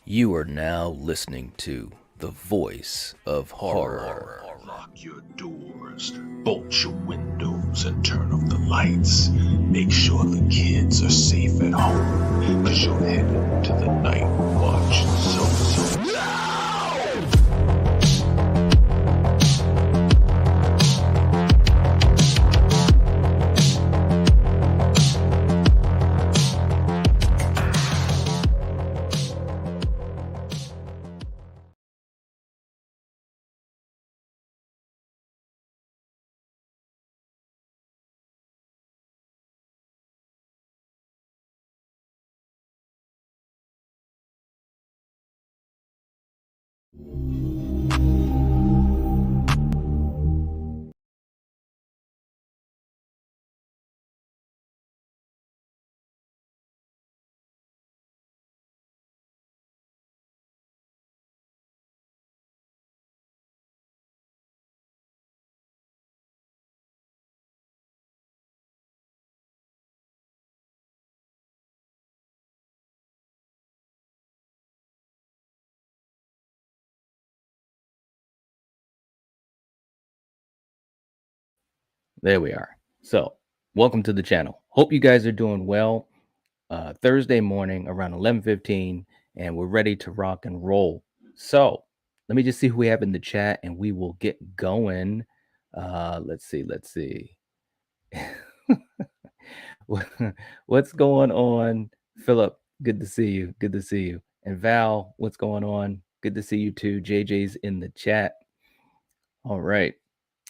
You are now listening to the voice of horror. Lock your doors, bolt your windows, and turn off the lights. Make sure the kids are safe at home, cause you're headed to the Nightwatch zone. There we are. So, welcome to the channel. Hope you guys are doing well. Thursday morning around 11:15, and we're ready to rock and roll. So, let me just see who we have in the chat, and we will get going. Let's see. Let's see. What's going on, Philip? Good to see you. Good to see you. And Val, what's going on? Good to see you too. JJ's in the chat. All right.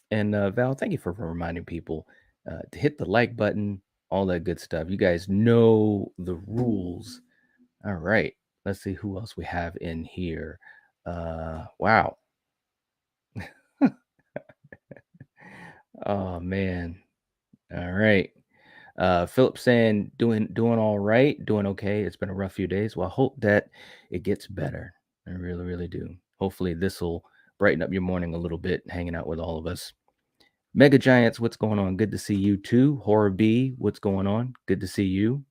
And Val, thank you for reminding people to hit the like button, all that good stuff. You guys know the rules. All right. Let's see who else we have in here. Wow. Oh man. All right. Philip saying doing all right, doing okay. It's been a rough few days. Well, I hope that it gets better. I really, really do. Hopefully this will brighten up your morning a little bit, hanging out with all of us. Mega Giants, what's going on? Good to see you too. Horror B, what's going on? Good to see you.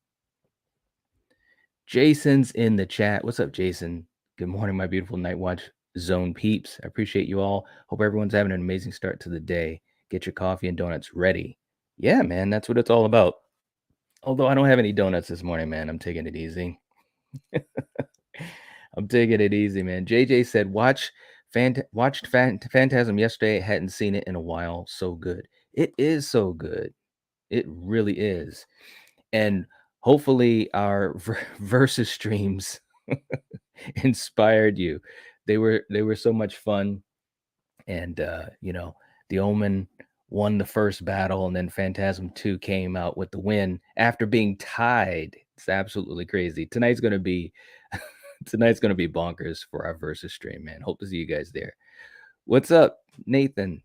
Jason's in the chat. What's up, Jason? Good morning, my beautiful Nightwatch Zone peeps. I appreciate you all. Hope everyone's having an amazing start to the day. Get your coffee and donuts ready. Yeah, man, that's what it's all about. Although I don't have any donuts this morning, man. I'm taking it easy. I'm taking it easy, man. JJ said, watched Phantasm yesterday. Hadn't seen it in a while. So good. It is so good. It really is. And hopefully our versus streams inspired you. They were so much fun. And the Omen won the first battle, and then Phantasm 2 came out with the win after being tied. It's absolutely crazy. Tonight's gonna be bonkers for our versus stream, man. Hope to see you guys there. What's up, Nathan?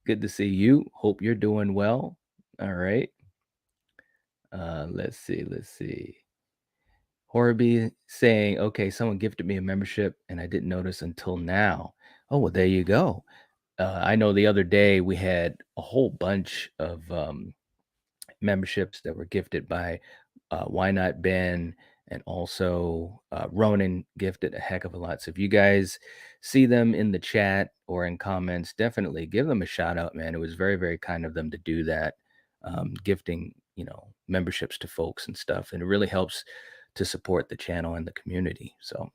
Good to see you. Hope you're doing well. All right. Let's see. Horby saying, okay, someone gifted me a membership and I didn't notice until now. Oh, well, there you go. I know the other day we had a whole bunch of memberships that were gifted by Why Not Ben, and also Ronan gifted a heck of a lot. So if you guys see them in the chat or in comments, definitely give them a shout out, man. It was very, very kind of them to do that, gifting, memberships to folks and stuff. And it really helps to support the channel and the community. So,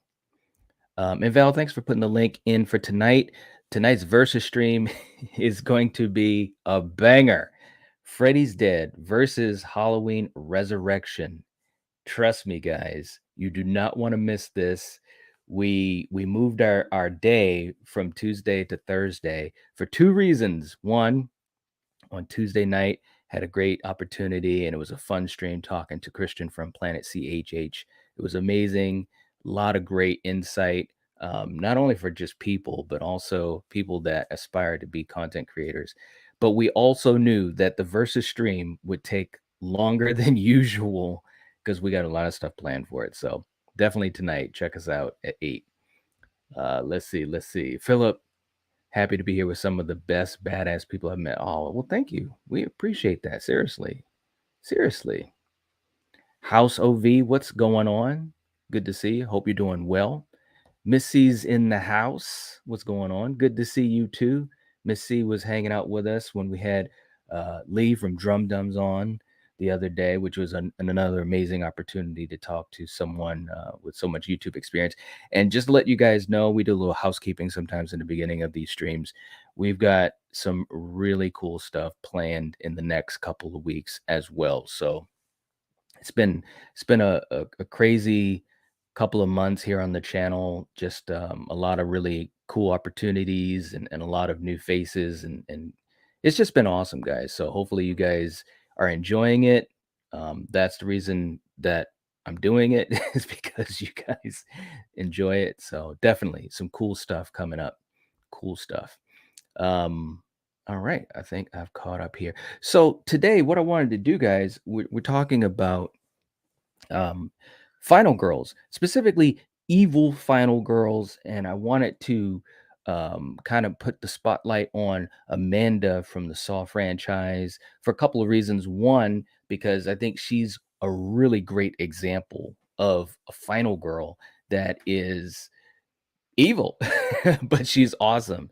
and Val, thanks for putting the link in for tonight. Tonight's versus stream is going to be a banger. Freddy's Dead versus Halloween Resurrection. Trust me, guys, you do not want to miss this. We moved our day from Tuesday to Thursday for two reasons. One, on Tuesday night, had a great opportunity, and it was a fun stream talking to Christian from Planet CHH. It was amazing. A lot of great insight, not only for just people, but also people that aspire to be content creators. But we also knew that the versus stream would take longer than usual because we got a lot of stuff planned for it. So definitely tonight, check us out at 8. Let's see. Philip, happy to be here with some of the best badass people I've met. Oh, well, thank you. We appreciate that. Seriously. House OV, what's going on? Good to see you. Hope you're doing well. Missy's in the house. What's going on? Good to see you too. Missy was hanging out with us when we had Lee from Drum Dums on the other day, which was another amazing opportunity to talk to someone with so much YouTube experience. And just to let you guys know, we do a little housekeeping sometimes in the beginning of these streams. We've got some really cool stuff planned in the next couple of weeks as well. So it's been a crazy couple of months here on the channel. Just a lot of really cool opportunities and a lot of new faces and it's just been awesome, guys. So hopefully you guys are enjoying it. That's the reason that I'm doing it is because you guys enjoy it. So definitely some cool stuff coming up. Cool stuff. Um, all right, I think I've caught up here. So today, what I wanted to do, guys, we're talking about um, final girls, specifically evil final girls. And I wanted to kind of put the spotlight on Amanda from the Saw franchise for a couple of reasons. One, because I think she's a really great example of a final girl that is evil, but she's awesome.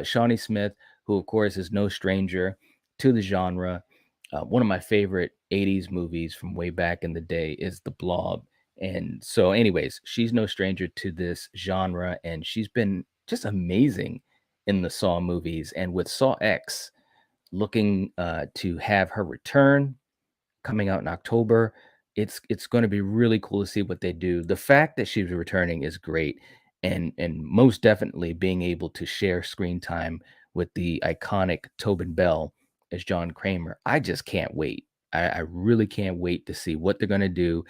Shawnee Smith, who of course is no stranger to the genre. One of my favorite 80s movies from way back in the day is The Blob. And so, anyways, she's no stranger to this genre, and she's been just amazing in the Saw movies. And with Saw X looking to have her return coming out in October. It's going to be really cool to see what they do. The fact that she's returning is great, and most definitely being able to share screen time with the iconic Tobin Bell as John Kramer. I just can't wait. I really can't wait to see what they're going to do,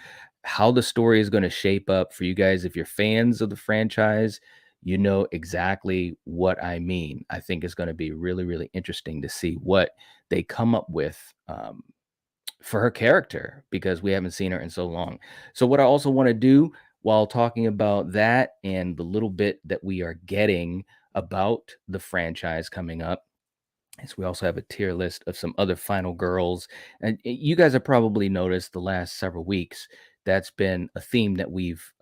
how the story is going to shape up for you guys. If you're fans of the franchise, you know exactly what I mean. I think it's going to be really, really interesting to see what they come up with. For her character because we haven't seen her in so long. So, what I also want to do while talking about that and the little bit that we are getting about the franchise coming up is we also have a tier list of some other final girls. And you guys have probably noticed the last several weeks that's been a theme that we've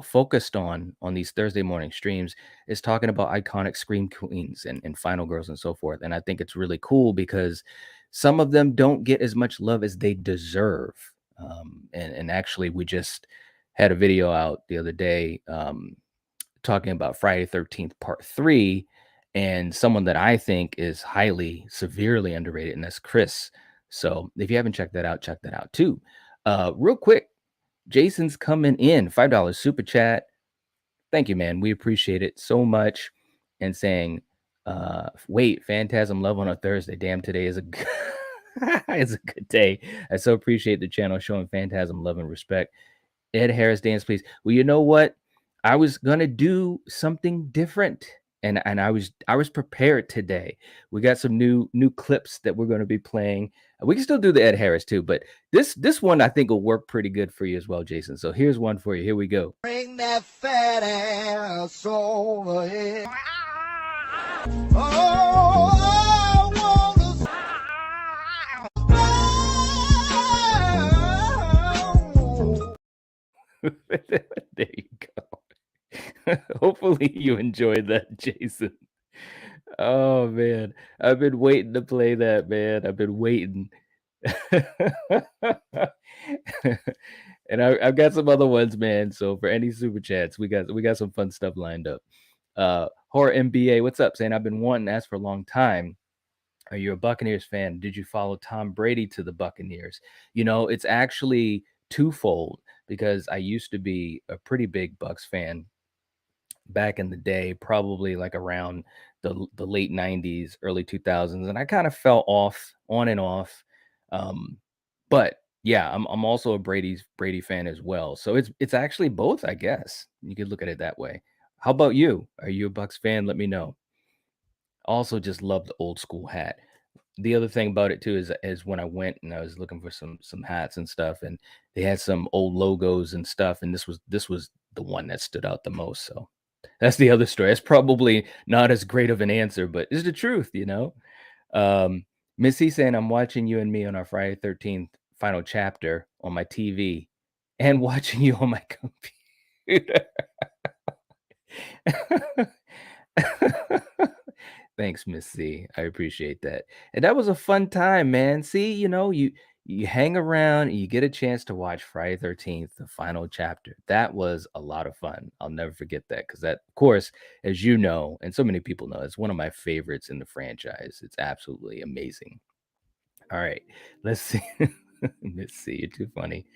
focused on these Thursday morning streams is talking about iconic scream queens and final girls and so forth. And I think it's really cool because some of them don't get as much love as they deserve. And actually, we just had a video out the other day talking about Friday 13th Part 3 and someone that I think is highly severely underrated, and that's Chris. So if you haven't checked that out, check that out too. Real quick, Jason's coming in, $5 super chat. Thank you, man. We appreciate it so much. And saying, wait, Phantasm Love on a Thursday. Damn, today is a good it's a good day. I so appreciate the channel showing Phantasm love and respect. Ed Harris dance, please. Well, you know what? I was gonna do something different, and I was prepared today. We got some new clips that we're gonna be playing. We can still do the Ed Harris too, but this one I think will work pretty good for you as well, Jason. So here's one for you. Here we go. Bring that fat ass over here. Oh, I wanna. There you go. Hopefully you enjoyed that, Jason. Oh man, I've been waiting to play that, man. I've been waiting. And I've got some other ones, man. So for any super chats, we got some fun stuff lined up. Horror MBA, what's up? Saying I've been wanting to ask for a long time. Are you a Buccaneers fan? Did you follow Tom Brady to the Buccaneers? It's actually twofold because I used to be a pretty big Bucks fan back in the day, probably like around the late 90s, early 2000s, and I kind of fell off on and off. But yeah, I'm also a Brady fan as well. So it's actually both, I guess. You could look at it that way. How about you? Are you a Bucks fan? Let me know. Also just love the old school hat. The other thing about it too is when I went and I was looking for some hats and stuff, and they had some old logos and stuff, and this was the one that stood out the most. So that's the other story. It's probably not as great of an answer, but it's the truth. Missy saying I'm watching you and me on our Friday 13th final chapter on my TV, and watching you on my computer. Thanks, Miss C. I appreciate that. And that was a fun time, man. See, you hang around and you get a chance to watch Friday 13th, the final chapter. That was a lot of fun. I'll never forget that because that, of course, as you know, and so many people know, it's one of my favorites in the franchise. It's absolutely amazing. All right, let's see. Let's see. You're too funny.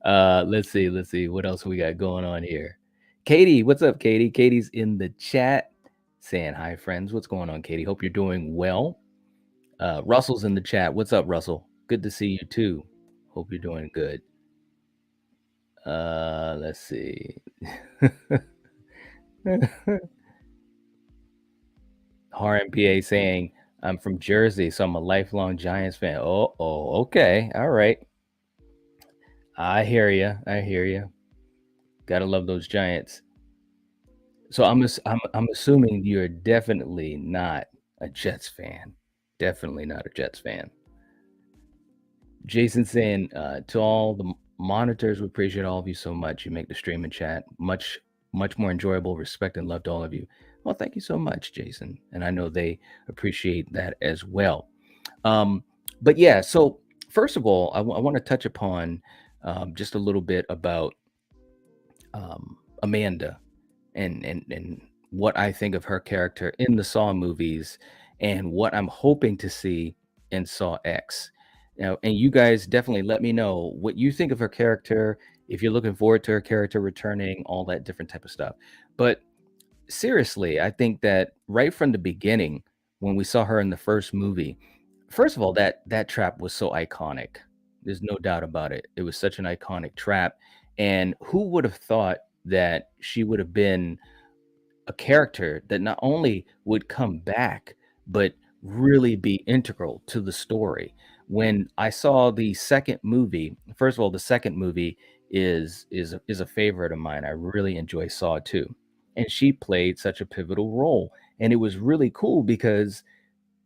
Let's see what else we got going on here. Katie, what's up, Katie? Katie's in the chat saying hi, friends. What's going on, Katie? Hope you're doing well. Russell's in the chat. What's up, Russell? Good to see you too. Hope you're doing good. Let's see. RMPA saying I'm from Jersey, so I'm a lifelong Giants fan. Oh, okay. All right. I hear you. I hear you. Gotta love those Giants. So I'm assuming you're definitely not a Jets fan. Definitely not a Jets fan. Jason saying, to all the monitors, we appreciate all of you so much. You make the stream and chat much more enjoyable. Respect and love to all of you. Well, thank you so much, Jason. And I know they appreciate that as well. Um, but yeah, so first of all, I want to touch upon just a little bit about Amanda and what I think of her character in the Saw movies and what I'm hoping to see in Saw X. Now, and you guys definitely let me know what you think of her character, if you're looking forward to her character returning, all that different type of stuff. But seriously, I think that right from the beginning, when we saw her in the first movie, first of all, that trap was so iconic. There's no doubt about it. It was such an iconic trap. And who would have thought that she would have been a character that not only would come back, but really be integral to the story. When I saw the second movie, first of all, the second movie is a favorite of mine. I really enjoy Saw 2. And she played such a pivotal role. And it was really cool because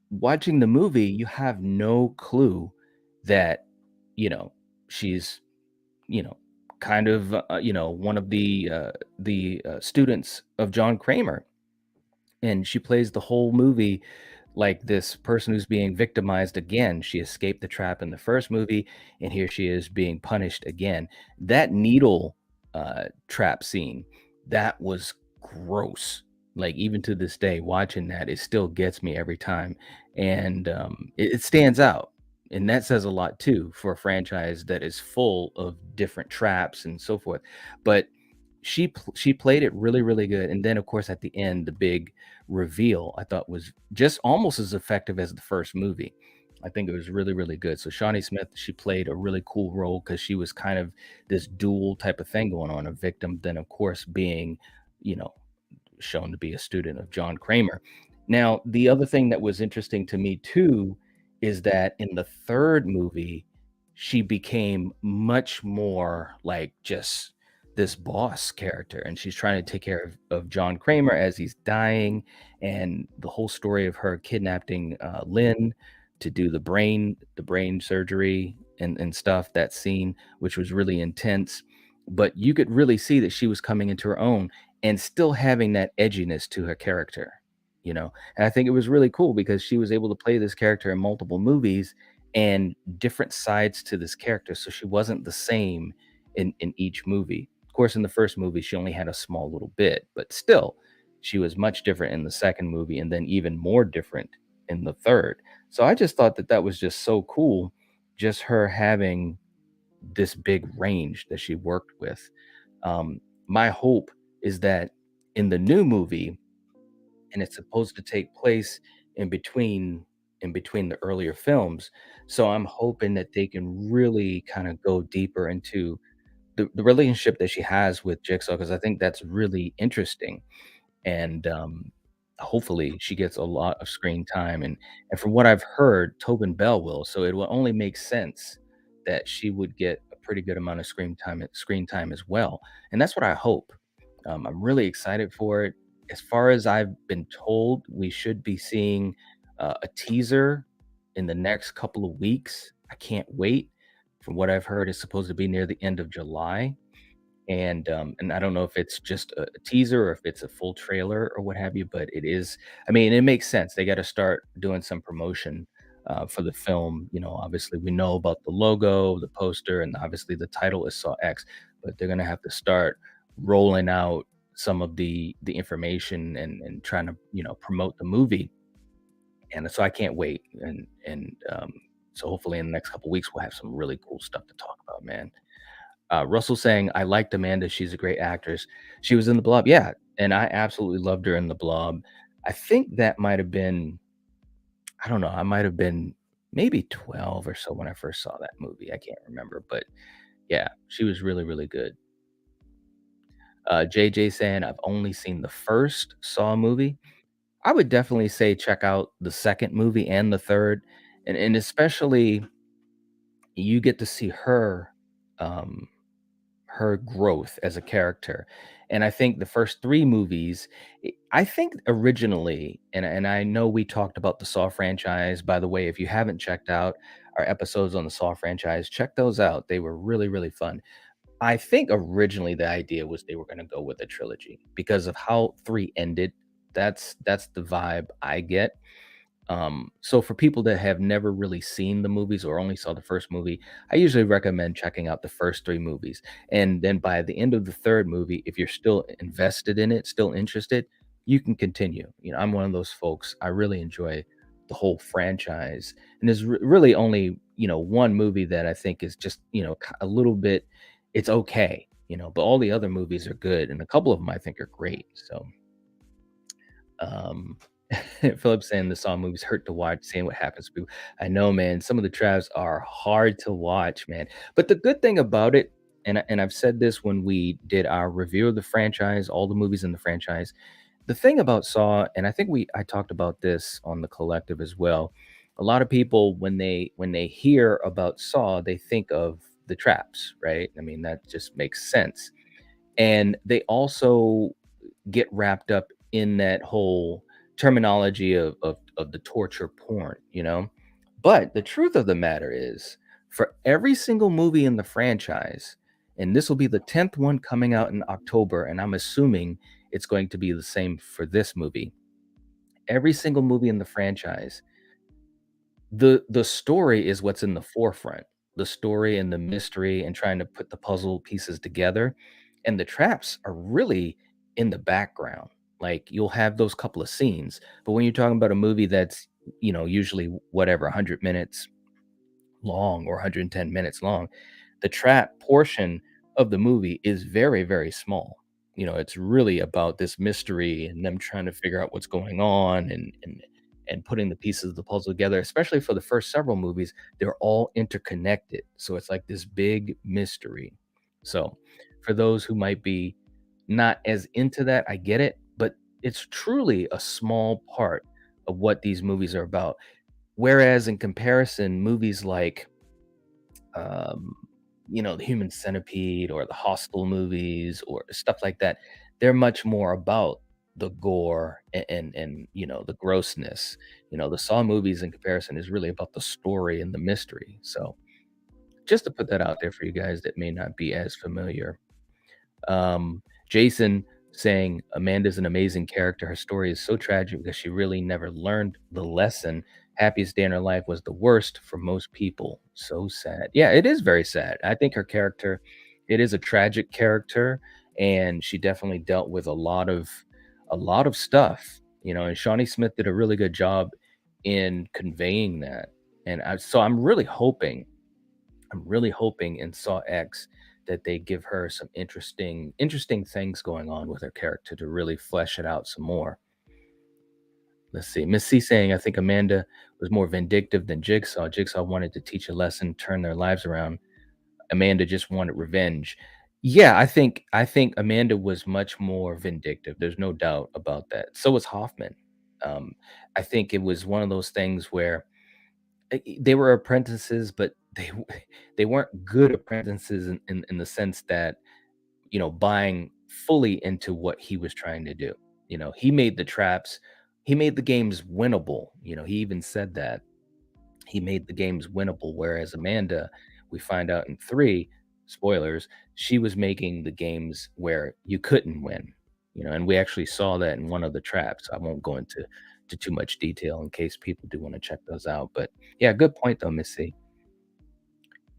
watching the movie, you have no clue that, you know, she's, you know, kind of, one of the students of John Kramer, and she plays the whole movie like this person who's being victimized again. She escaped the trap in the first movie, and here she is being punished again. That needle trap scene, that was gross. Like even to this day, watching that, it still gets me every time, and it stands out. And that says a lot too for a franchise that is full of different traps and so forth. But she played it really, really good. And then, of course, at the end, the big reveal I thought was just almost as effective as the first movie. I think it was really, really good. So Shawnee Smith, she played a really cool role because she was kind of this dual type of thing going on, a victim, then of course being, you know, shown to be a student of John Kramer. Now, the other thing that was interesting to me too is that in the third movie, she became much more like just this boss character, and she's trying to take care of John Kramer as he's dying, and the whole story of her kidnapping Lynn to do the brain surgery and stuff. That scene, which was really intense, but you could really see that she was coming into her own and still having that edginess to her character, you know? And I think it was really cool because she was able to play this character in multiple movies and different sides to this character. So she wasn't the same in each movie. Of course, in the first movie, she only had a small little bit, but still, she was much different in the second movie and then even more different in the third. So I just thought that that was just so cool, just her having this big range that she worked with. My hope is that in the new movie, and it's supposed to take place in between the earlier films, so I'm hoping that they can really kind of go deeper into the relationship that she has with Jigsaw because I think that's really interesting and hopefully she gets a lot of screen time and from what I've heard, Tobin Bell will, so it will only make sense that she would get a pretty good amount of screen time as well, and that's what I hope. I'm really excited for it. As far as I've been told, we should be seeing a teaser in the next couple of weeks. I can't wait. From what I've heard, it's supposed to be near the end of July. And I don't know if it's just a teaser or if it's a full trailer or what have you, but it is. I mean, it makes sense. They got to start doing some promotion for the film. Obviously, we know about the logo, the poster, and obviously the title is Saw X, but they're gonna have to start rolling out some of the information and trying to promote the movie. And so I can't wait. And so hopefully in the next couple weeks we'll have some really cool stuff to talk about, man. Russell saying, "I liked Amanda, she's a great actress. She was in The Blob." Yeah, and I absolutely loved her in The Blob. I think that might have been I don't know, I might have been maybe 12 or so when I first saw that movie, I can't remember, but yeah, she was really, really good. JJ saying, "I've only seen the first Saw movie." I would definitely say check out the second movie and the third, and especially you get to see um her growth as a character. And I think the first 3 movies, I think originally, and I know we talked about the Saw franchise. By the way, if you haven't checked out our episodes on the Saw franchise, check those out. They were really, really fun. I think originally the idea was they were gonna go with a trilogy because of how 3 ended. That's the vibe I get. So for people that have never really seen the movies or only saw the first movie, I usually recommend checking out the first 3 movies. And then by the end of the 3rd movie, if you're still invested in it, still interested, you can continue. I'm one of those folks. I really enjoy the whole franchise. And there's really only, one movie that I think is just, a little bit it's okay, but all the other movies are good and a couple of them I think are great. So um, Philip saying the Saw movies hurt to watch, seeing what happens to people. I know, man. Some of the traps are hard to watch, man. But the good thing about it, and I've said this when we did our review of the franchise, all the movies in the franchise. The thing about Saw, and I talked about this on the collective as well. A lot of people when they hear about Saw, they think of the traps, right? I mean, that just makes sense. And they also get wrapped up in that whole terminology of the torture porn, you know? But the truth of the matter is, for every single movie in the franchise, and this will be the 10th one coming out in October, and I'm assuming it's going to be the same for this movie. Every single movie in the franchise, the story is what's in the forefront. The story and the mystery and trying to put the puzzle pieces together, and the traps are really in the background. Like, you'll have those couple of scenes, but when you're talking about a movie that's, usually whatever, 100 minutes long or 110 minutes long, the trap portion of the movie is very, very small. It's really about this mystery and them trying to figure out what's going on and putting the pieces of the puzzle together. Especially for the first several movies, they're all interconnected. So it's like this big mystery. So for those who might be not as into that, I get it, but it's truly a small part of what these movies are about. Whereas in comparison, movies like um, the Human Centipede or the Hostel movies or stuff like that, they're much more about the gore and the grossness. The Saw movies in comparison is really about the story and the mystery. So just to put that out there for you guys that may not be as familiar. Jason saying Amanda's an amazing character. Her story is so tragic because she really never learned the lesson. Happiest day in her life was the worst for most people. So sad. Yeah, it is very sad. I think her character, it is a tragic character, and she definitely dealt with a lot of stuff. And Shawnee Smith did a really good job in conveying that. And so I'm really hoping in Saw X that they give her some interesting things going on with her character to really flesh it out some more. Let's see. Miss C saying, I think Amanda was more vindictive than Jigsaw. Jigsaw wanted to teach a lesson, turn their lives around. Amanda just wanted revenge. Yeah, I think Amanda was much more vindictive. There's no doubt about that. So was Hoffman. Um, I think it was one of those things where they were apprentices, but they weren't good apprentices in the sense that, buying fully into what he was trying to do. He made the traps, he made the games winnable. He even said that he made the games winnable. Whereas Amanda, we find out in 3, spoilers, she was making the games where you couldn't win, and we actually saw that in one of the traps. I won't go into too much detail in case people do wanna check those out, but yeah, good point though, Miss C.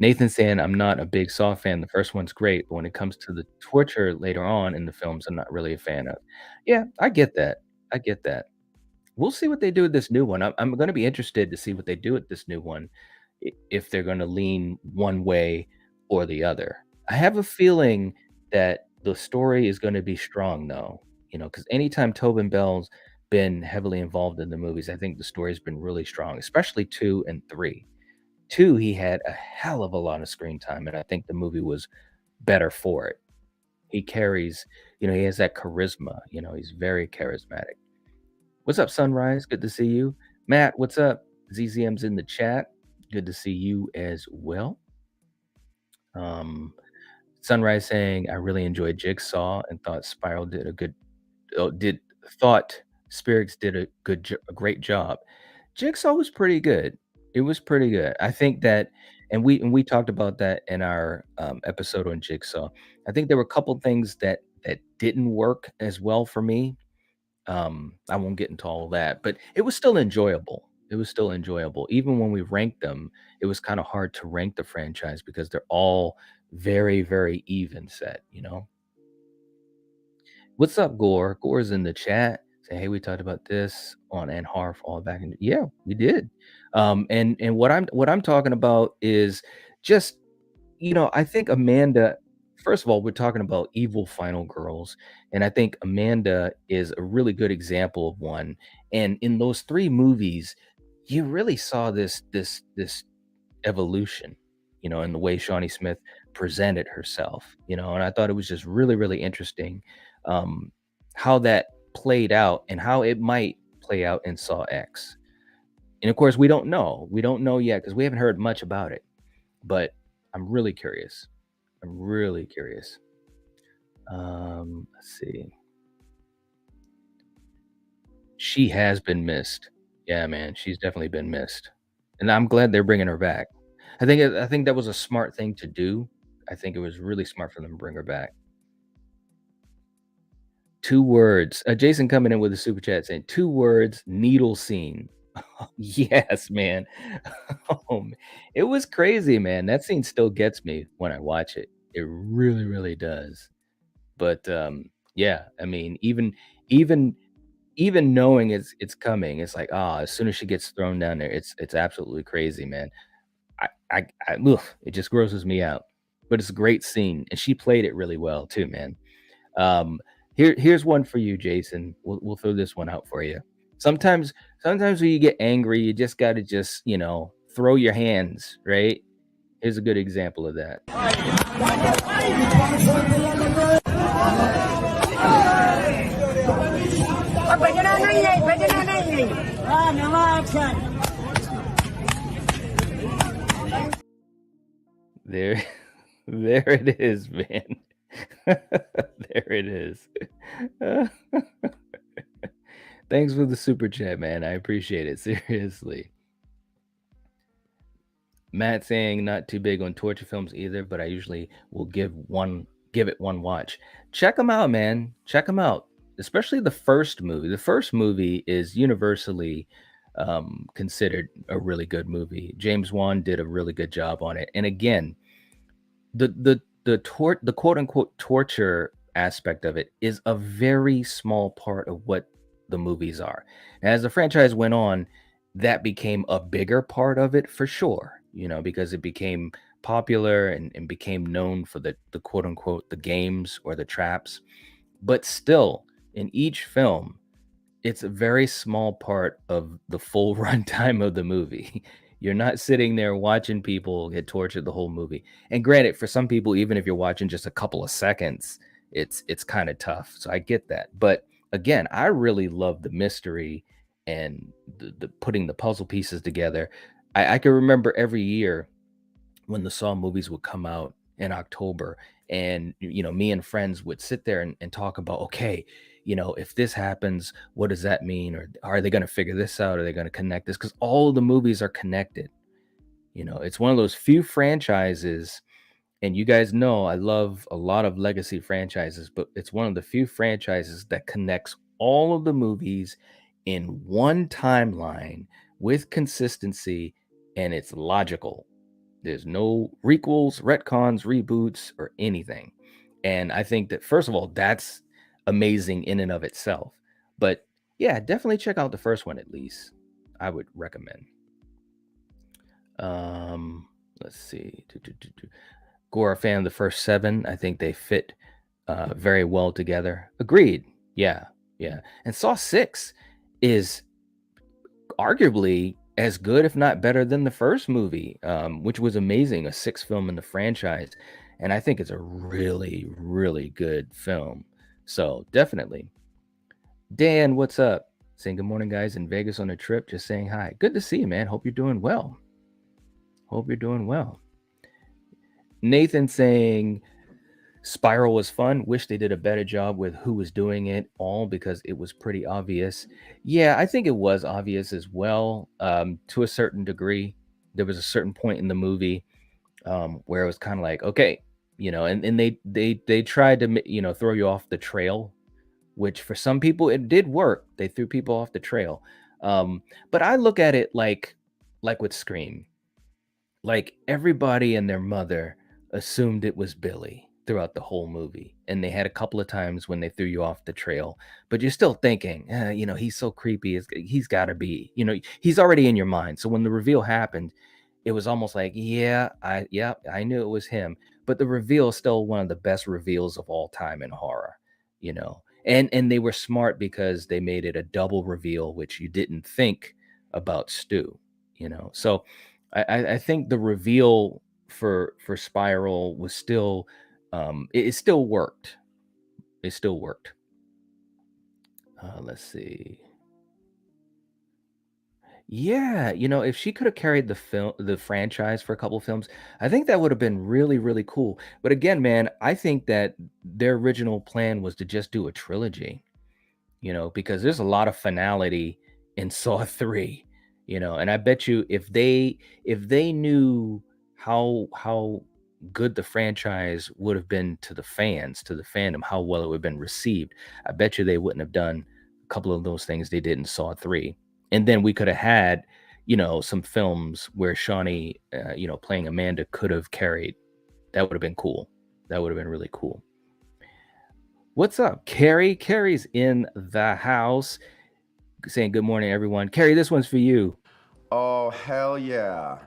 Nathan saying, "I'm not a big Saw fan, the first one's great, but when it comes to the torture later on in the films, I'm not really a fan of." Yeah, I get that, I get that. We'll see what they do with this new one. I'm gonna be interested to see what they do with this new one, I if they're gonna lean one way or the other. I have a feeling that the story is gonna be strong though, because anytime Tobin Bell's been heavily involved in the movies, I think the story's been really strong, especially 2 and 3. 2, he had a hell of a lot of screen time, and I think the movie was better for it. He carries he has that charisma, he's very charismatic. What's up, Sunrise? Good to see you. Matt, what's up? ZZM's in the chat. Good to see you as well. Um, Sunrise saying, "I really enjoyed Jigsaw and thought Spiral did a good did thought Spirits did a great job." Jigsaw was pretty good. It was pretty good. I think that and we talked about that in our, episode on Jigsaw. I think there were a couple things that didn't work as well for me. I won't get into all of that, but it was still enjoyable. It was still enjoyable. Even when we ranked them, it was kinda hard to rank the franchise because they're all very, very even set. What's up, Gore? Gore's in the chat. Say, "Hey, we talked about this on Anharf all back in." Yeah, we did. And what I'm talking about is just I think Amanda first of all, we're talking about evil final girls, and I think Amanda is a really good example of one, and in those 3 movies, you really saw this evolution, in the way Shawnee Smith presented herself, and I thought it was just really, really interesting, um, how that played out and how it might play out in Saw X. And of course, we don't know. We don't know yet because we haven't heard much about it, but I'm really curious. I'm really curious. Let's see. She has been missed. Yeah, man, she's definitely been missed, and I'm glad they're bringing her back. I think that was a smart thing to do. I think it was really smart for them to bring her back. 2 words. Jason coming in with a super chat saying, "2 words, needle scene." Yes, man. Oh, it was crazy, man. That scene still gets me when I watch it. It really, really does. But, yeah, I mean, even even knowing it's coming, it's like, as soon as she gets thrown down there, it's absolutely crazy, man. Ugh, it just grosses me out. But it's a great scene, and she played it really well too, man. Um, here's one for you, Jason. We'll throw this one out for you. Sometimes sometimes when you get angry, you just gotta just, throw your hands, right? Here's a good example of that. There there it is, man. There it is. Thanks for the super chat, man. I appreciate it, seriously. Matt saying not too big on torture films either, but I usually will give it one watch. Check them out, man. Check them out. Especially the first movie. The first movie is universally considered a really good movie. James Wan did a really good job on it. And again, the quote unquote torture aspect of it is a very small part of what the movies are. As the franchise went on, that became a bigger part of it for sure, because it became popular and became known for the quote unquote the games or the traps. But still, in each film, it's a very small part of the full runtime of the movie. You're not sitting there watching people get tortured the whole movie. And granted, for some people, even if you're watching just a couple of seconds, it's kind of tough. So I get that. But again, I really love the mystery and the putting the puzzle pieces together. I can remember every year when the Saw movies would come out in October. And, me and friends would sit there and talk about, okay, if this happens, what does that mean? Or are they going to figure this out? Are they going to connect this? Because all of the movies are connected. It's one of those few franchises And you guys know I love a lot of legacy franchises, but it's one of the few franchises that connects all of the movies in one timeline with consistency, and it's logical. There's no requels, retcons, reboots, or anything. And I think that, first of all, that's amazing in and of itself. But yeah, definitely check out the first one at least. I would recommend. Let's see. Gore, fan of the first 7. I think they fit very well together. Agreed. Yeah. And Saw 6 is arguably as good, if not better, than the first movie, which was amazing. A 6th film in the franchise. And I think it's a really, really good film. So definitely. Dan, what's up? Saying good morning, guys, in Vegas on a trip. Just saying hi. Good to see you, man. Hope you're doing well. Nathan saying Spiral was fun. Wish they did a better job with who was doing it all because it was pretty obvious. Yeah, I think it was obvious as well, to a certain degree. There was a certain point in the movie where it was kind of like, okay, and they tried to throw you off the trail, which for some people it did work. They threw people off the trail, but I look at it like with Scream. Like everybody and their mother assumed it was Billy throughout the whole movie. And they had a couple of times when they threw you off the trail, but you're still thinking, he's so creepy. He's got to be, he's already in your mind. So when the reveal happened, it was almost like, I knew it was him. But the reveal is still one of the best reveals of all time in horror, and they were smart because they made it a double reveal, which you didn't think about Stu, So I think the reveal for Spiral was still it still worked. It still worked. Let's see. Yeah, if she could have carried the franchise for a couple of films, I think that would have been really, really cool. But again, man, I think that their original plan was to just do a trilogy. Because there's a lot of finality in Saw 3, and I bet you if they knew how good the franchise would have been to the fans, to the fandom, how well it would have been received, I bet you they wouldn't have done a couple of those things they did in Saw 3. And then we could have had, some films where Shawnee, playing Amanda could have carried. That would have been cool. That would have been really cool. What's up, Carrie? Carrie's in the house saying good morning, everyone. Carrie, this one's for you. Oh, hell yeah.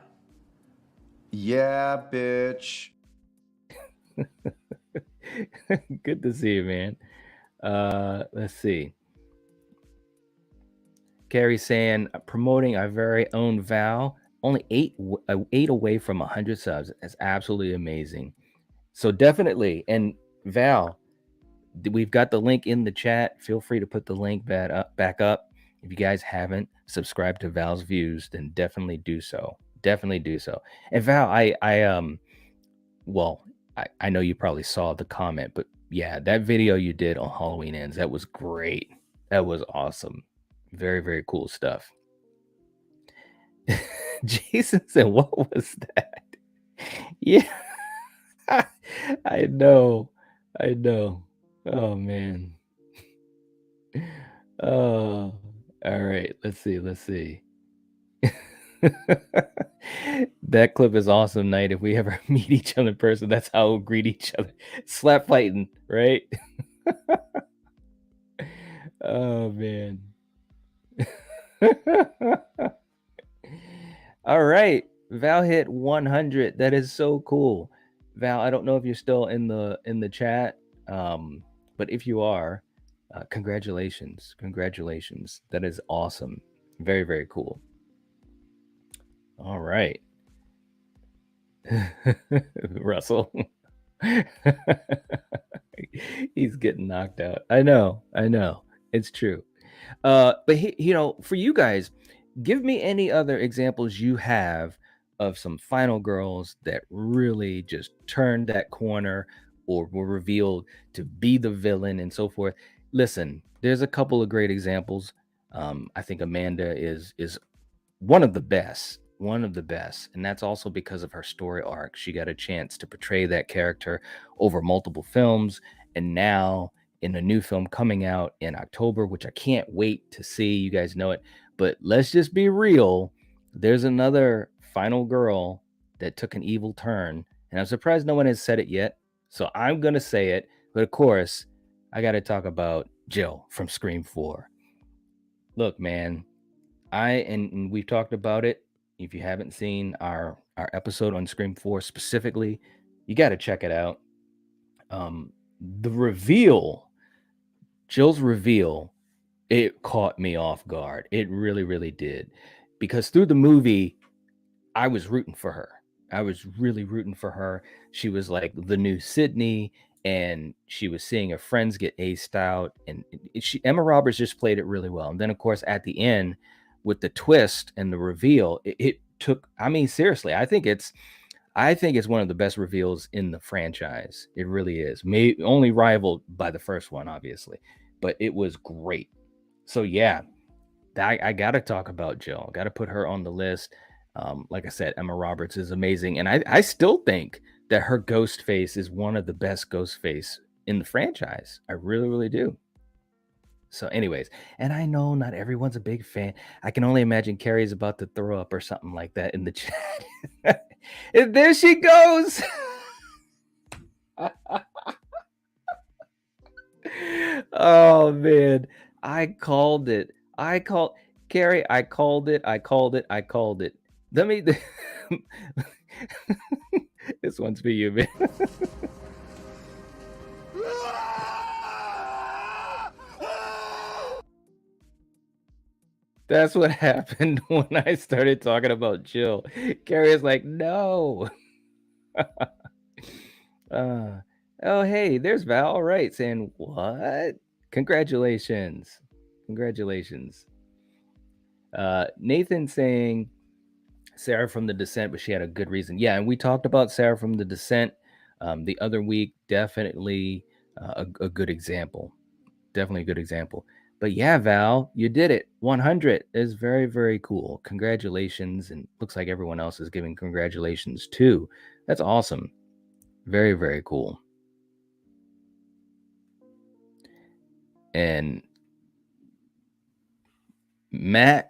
Yeah, bitch. Good to see you, man. Let's see. Carrie saying promoting our very own Val. Only eight away from 100 subs. That's absolutely amazing. So definitely, and Val, we've got the link in the chat. Feel free to put the link back up. If you guys haven't subscribed to Val's Views, then definitely do so. Definitely do so. And Val, I know you probably saw the comment, but yeah, that video you did on Halloween Ends, that was great. That was awesome. Very, very cool stuff. Jason said, what was that? Yeah. I know. Oh man. Oh, all right. Let's see. That clip is awesome, Night. If we ever meet each other in person, that's how we'll greet each other. Slap fighting, right? Oh man. All right. Val hit 100. That is so cool. Val, I don't know if you're still in the chat, but if you are, congratulations. That is awesome. Very, very cool. All right. Russell. He's getting knocked out. I know. It's true. But for you guys, give me any other examples you have of some final girls that really just turned that corner or were revealed to be the villain and so forth. Listen, there's a couple of great examples. I think Amanda is one of the best. one of the best. And that's also because of her story arc. She got a chance to portray that character over multiple films. And now in a new film coming out in October, which I can't wait to see. You guys know it. But let's just be real. There's another final girl that took an evil turn. And I'm surprised no one has said it yet. So I'm going to say it. But of course, I got to talk about Jill from Scream 4. Look, man, and we've talked about it. If you haven't seen our episode on Scream 4 specifically, you got to check it out. The reveal, Jill's reveal, it caught me off guard. It really, really did. Because through the movie, I was rooting for her. I was really rooting for her. She was like the new Sydney, and she was seeing her friends get aced out. And Emma Roberts just played it really well. And then, of course, at the end, with the twist and the reveal, it took. I mean, seriously, I think it's one of the best reveals in the franchise. It really is. Maybe only rivaled by the first one, obviously, but it was great. So yeah, I got to talk about Jill. Got to put her on the list. Like I said, Emma Roberts is amazing, and I still think that her ghost face is one of the best ghost face in the franchise. I really, really do. So, anyways, and I know not everyone's a big fan. I can only imagine Carrie's about to throw up or something like that in the chat. And there she goes. Oh man, I called it. I called Carrie. I called it. I called it. I called it. Let me. This one's for you, man. That's what happened when I started talking about Jill. Carrie is like, no. uh, oh, hey, there's Val. All right, saying what? Congratulations. Congratulations. Nathan saying Sarah from The Descent, but she had a good reason. Yeah, and we talked about Sarah from The Descent the other week. Definitely a good example. Definitely a good example. But yeah, Val, you did it. 100 is very, very cool. Congratulations. And looks like everyone else is giving congratulations too. That's awesome. Very, very cool. And Matt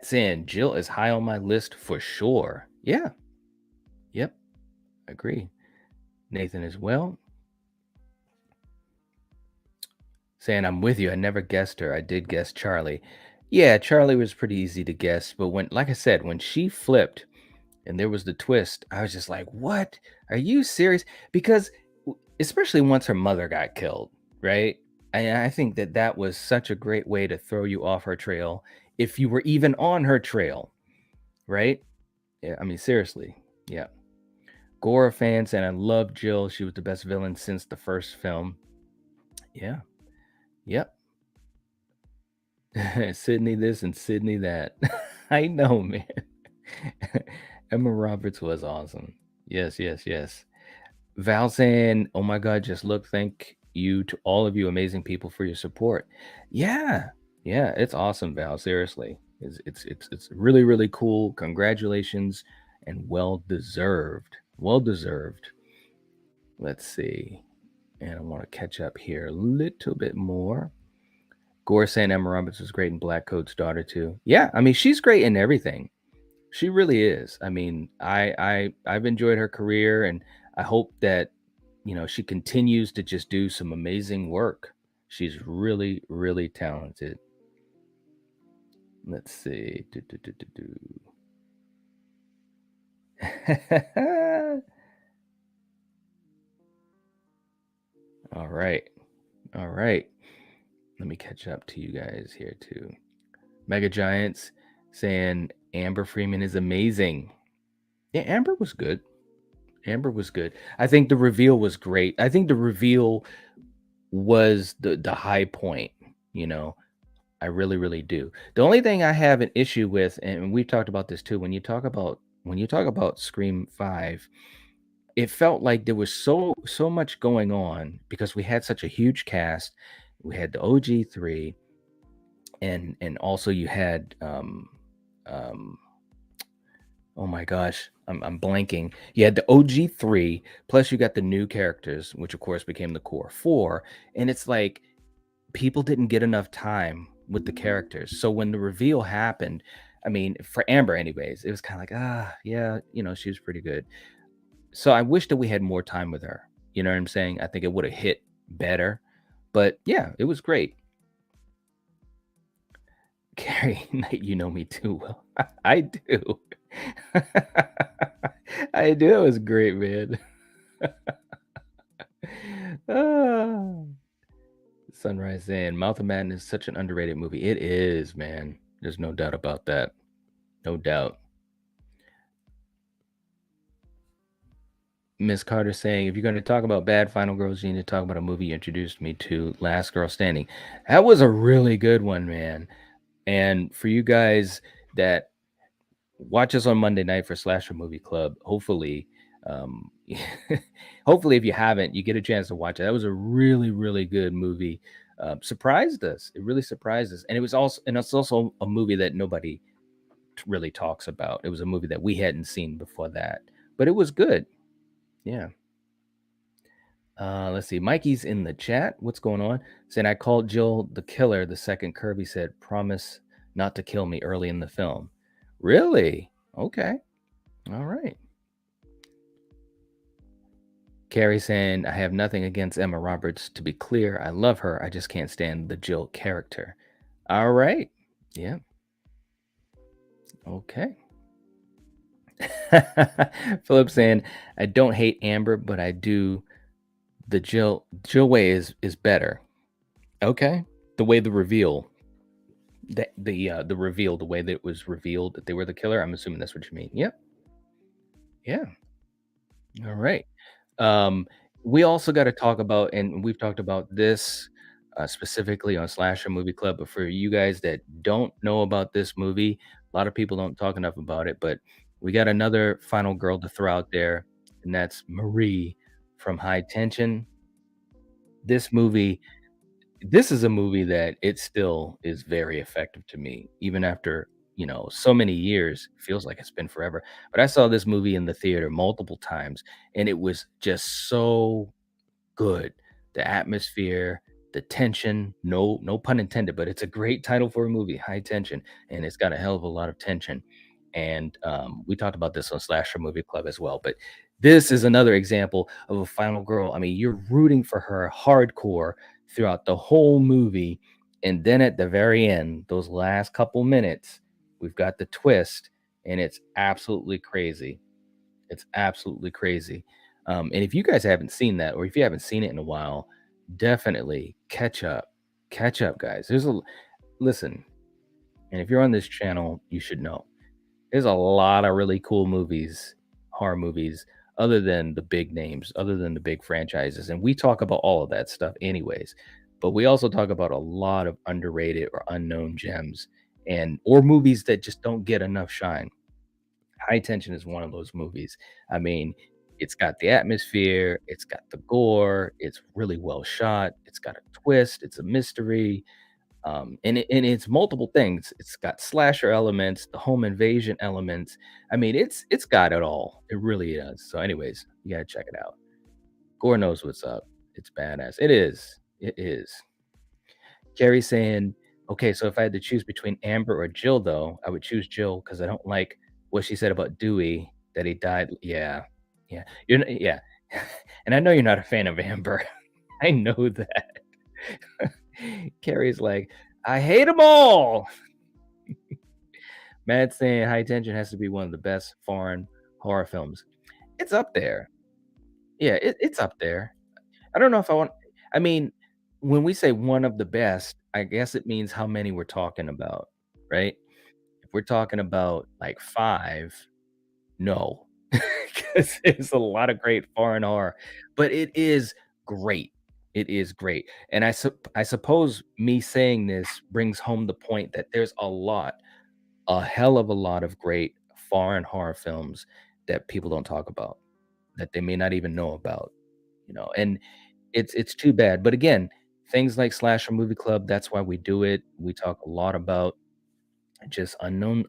saying Jill is high on my list for sure. Yeah. Yep. Agree. Nathan as well. Saying I'm with you. I never guessed her. I did guess Charlie. Yeah, Charlie was pretty easy to guess, but when, like I said, when she flipped and there was the twist, I was just like, "What? Are you serious?" Because especially once her mother got killed, right? And I think that was such a great way to throw you off her trail if you were even on her trail, right? Yeah, I mean seriously. Yeah. Gora fans and I love Jill. She was the best villain since the first film. Yeah. Yep. Sydney this and Sydney that. I know, man. Emma Roberts was awesome. Yes, yes, yes. Val saying, "Oh my God, just look, thank you to all of you amazing people for your support." Yeah, yeah, it's awesome, Val. Seriously, it's really really cool. Congratulations and well deserved. Well deserved. Let's see, and I want to catch up here a little bit more. Gore saying Emma Roberts was great in Black Coat's daughter too. Yeah, I mean she's great in everything. She really is. I mean, I've enjoyed her career, and I hope that she continues to just do some amazing work. She's really, really talented. Let's see. All right. All right. Let me catch up to you guys here too. Mega Giants saying Amber Freeman is amazing. Yeah, Amber was good. Amber was good. I think the reveal was great. I think the reveal was the high point, I really, really do. The only thing I have an issue with, and we've talked about this too, when you talk about Scream 5, it felt like there was so much going on because we had such a huge cast. We had the OG3, and also you had Oh my gosh, I'm blanking. You had the OG 3, plus you got the new characters, which of course became the core 4, and it's like people didn't get enough time with the characters. So when the reveal happened, I mean, for Amber anyways, it was kinda like, "Ah, yeah, she was pretty good." So I wish that we had more time with her. You know what I'm saying? I think it would have hit better. But yeah, it was great. Carrie, you know me too well. I do. I do. It was great, man. Ah. Sunrise Inn. Mouth of Madness is such an underrated movie. It is, man. There's no doubt about that. No doubt. Miss Carter saying, if you're going to talk about bad final girls, you need to talk about a movie you introduced me to, Last Girl Standing. That was a really good one, man. And for you guys that watch us on Monday night for Slasher Movie Club, hopefully, um, hopefully, if you haven't, you get a chance to watch it. That was a really, really good movie. Surprised us. It really surprised us, and it's also a movie that nobody really talks about. It was a movie that we hadn't seen before that, but it was good. Yeah. Let's see. Mikey's in the chat. What's going on? Saying I called Jill the killer the second Kirby said, "Promise not to kill me" early in the film. Really? Okay. All right. Carrie saying, I have nothing against Emma Roberts. To be clear, I love her. I just can't stand the Jill character. All right. Yeah. Okay. Philip saying, I don't hate Amber, but I do the Jill way is better. Okay. The way the reveal, the reveal, the way that it was revealed that they were the killer. I'm assuming that's what you mean. Yep. Yeah. All right. Um, we also got to talk about, and we've talked about this specifically on Slasher Movie Club, but for you guys that don't know about this movie, a lot of people don't talk enough about it, but we got another final girl to throw out there, and that's Marie from High Tension. This movie this is a movie that it still is very effective to me, even after, so many years. Feels like it's been forever. But I saw this movie in the theater multiple times, and it was just so good. The atmosphere, the tension, no pun intended, but it's a great title for a movie, High Tension, and it's got a hell of a lot of tension. And we talked about this on Slasher Movie Club as well. But this is another example of a final girl. I mean, you're rooting for her hardcore throughout the whole movie. And then at the very end, those last couple minutes, we've got the twist, and it's absolutely crazy. It's absolutely crazy. And if you guys haven't seen that, or if you haven't seen it in a while, definitely catch up. Catch up, guys. Listen, and if you're on this channel, you should know there's a lot of really cool movies, horror movies, other than the big names, other than the big franchises. And we talk about all of that stuff anyways. But we also talk about a lot of underrated or unknown gems and or movies that just don't get enough shine. High Tension is one of those movies. I mean, it's got the atmosphere, it's got the gore, it's really well shot, it's got a twist, it's a mystery, and it's multiple things. It's got slasher elements, the home invasion elements. I mean, it's got it all. It really does. So, anyways, you gotta check it out. Gore knows what's up. It's badass. It is. It is. Carrie saying, "Okay, so if I had to choose between Amber or Jill, though, I would choose Jill because I don't like what she said about Dewey, that he died." Yeah, yeah, yeah, and I know you're not a fan of Amber. I know that. Carrie's like, "I hate them all." Matt saying High Tension has to be one of the best foreign horror films. It's up there. Yeah, it's up there. I don't know if I want I mean, when we say one of the best, I guess it means how many we're talking about, right? If we're talking about, like, 5, no, because there's a lot of great foreign horror, but it is great. It is great, and I suppose me saying this brings home the point that there's a hell of a lot of great foreign horror films that people don't talk about, that they may not even know about, and it's too bad. But again, things like Slasher Movie Club, that's why we do it. We talk a lot about just unknown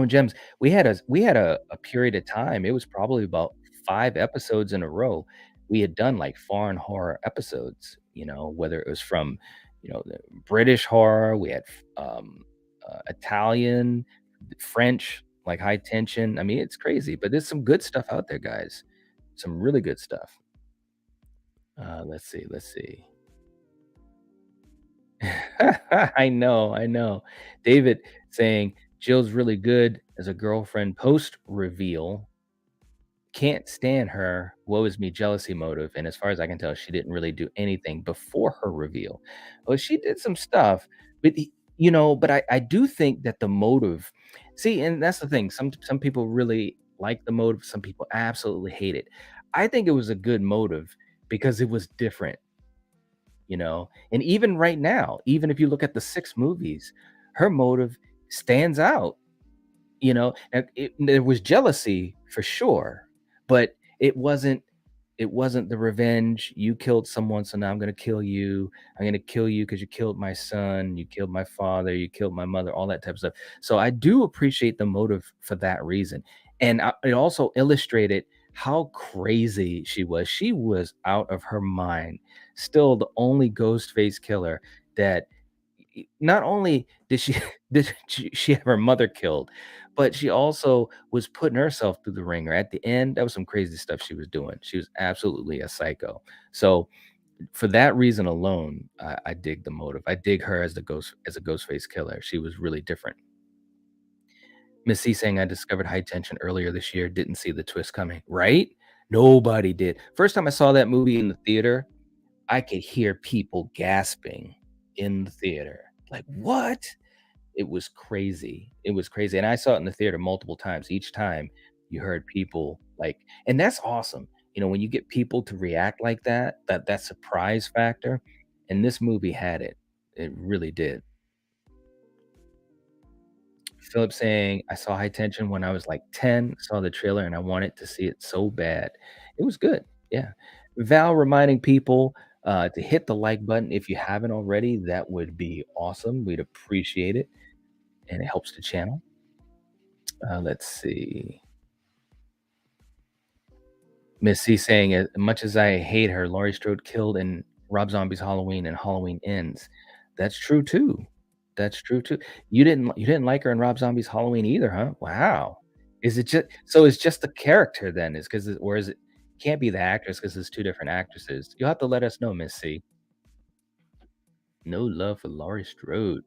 gems. We had a period of time, it was probably about 5 episodes in a row. We had done, like, foreign horror episodes, whether it was from, the British horror, we had Italian, French, like High Tension. I mean, it's crazy, but there's some good stuff out there, guys. Some really good stuff. Let's see. I know. David saying, "Jill's really good as a girlfriend post-reveal. Can't stand her. Woe is me jealousy motive, and as far as I can tell, she didn't really do anything before her reveal." Well, she did some stuff, but but I do think that the motive, see, and that's the thing. Some people really like the motive, some people absolutely hate it. I think it was a good motive because it was different, and even right now, even if you look at the 6 movies, her motive stands out. And there was jealousy for sure, but it wasn't the revenge. You killed someone, so now I'm gonna kill you. I'm gonna kill you because you killed my son, you killed my father, you killed my mother, all that type of stuff. So I do appreciate the motive for that reason. And it also illustrated how crazy she was. She was out of her mind. Still the only ghost face killer that not only did she did she have her mother killed, but she also was putting herself through the ringer. At the end, that was some crazy stuff she was doing. She was absolutely a psycho. So for that reason alone, I dig the motive. I dig her as a ghost face killer. She was really different. Miss C saying I discovered high tension earlier this year, didn't see the twist coming. Right? Nobody did. First time I saw that movie in the theater, I could hear people gasping in the theater. Like, what? It was crazy. It was crazy, and I saw it in the theater multiple times. Each time you heard people like, and that's awesome. When you get people to react like that, that surprise factor, and this movie had it. It really did. Philip saying, "I saw High Tension when I was, like, 10, saw the trailer, and I wanted to see it so bad." It was good, yeah. Val reminding people, to hit the like button if you haven't already, that would be awesome, we'd appreciate it, and it helps the channel. Let's see. Miss C saying, "As much as I hate her, Laurie Strode killed in Rob Zombie's Halloween and Halloween Ends." That's true too. That's true too. You didn't like her in Rob Zombie's Halloween either, huh? Wow. Is it just so it's just the character then, is 'cause or is it can't be the actress because it's 2 different actresses. You'll have to let us know, Miss C. No love for Laurie Strode.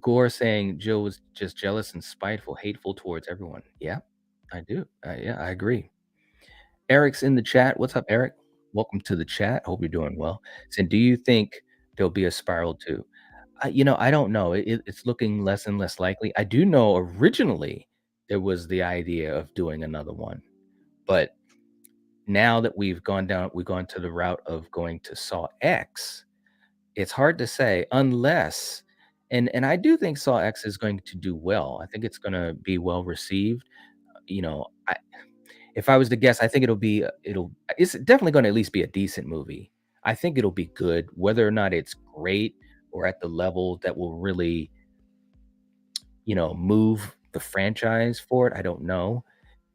Gore saying Jill was just jealous and spiteful, hateful towards everyone. Yeah, I do. Yeah, I agree. Eric's in the chat. What's up, Eric? Welcome to the chat. Hope you're doing well. Saying, do you think there'll be a Spiral 2? I don't know. It's looking less and less likely. I do know originally there was the idea of doing another one, but now that we've gone to the route of going to Saw X, it's hard to say unless, and I do think Saw X is going to do well. I think it's gonna be well received. I If I was to guess, I think it's definitely gonna at least be a decent movie. I think it'll be good, whether or not it's great or at the level that will really, move the franchise forward, I don't know.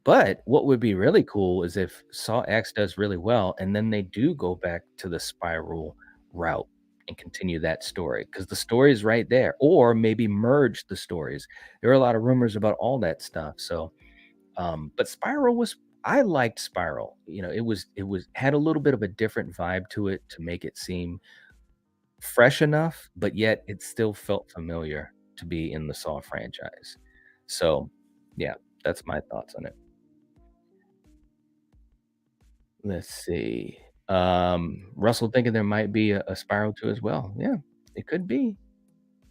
But what would be really cool is if Saw X does really well, and then they do go back to the Spiral route and continue that story, because the story is right there, or maybe merge the stories. There are a lot of rumors about all that stuff, so but Spiral was I liked Spiral. It was had a little bit of a different vibe to it to make it seem fresh enough, but yet it still felt familiar to be in the Saw franchise. So, yeah, that's my thoughts on it. Let's see. Russell thinking there might be a Spiral 2 as well. Yeah, it could be.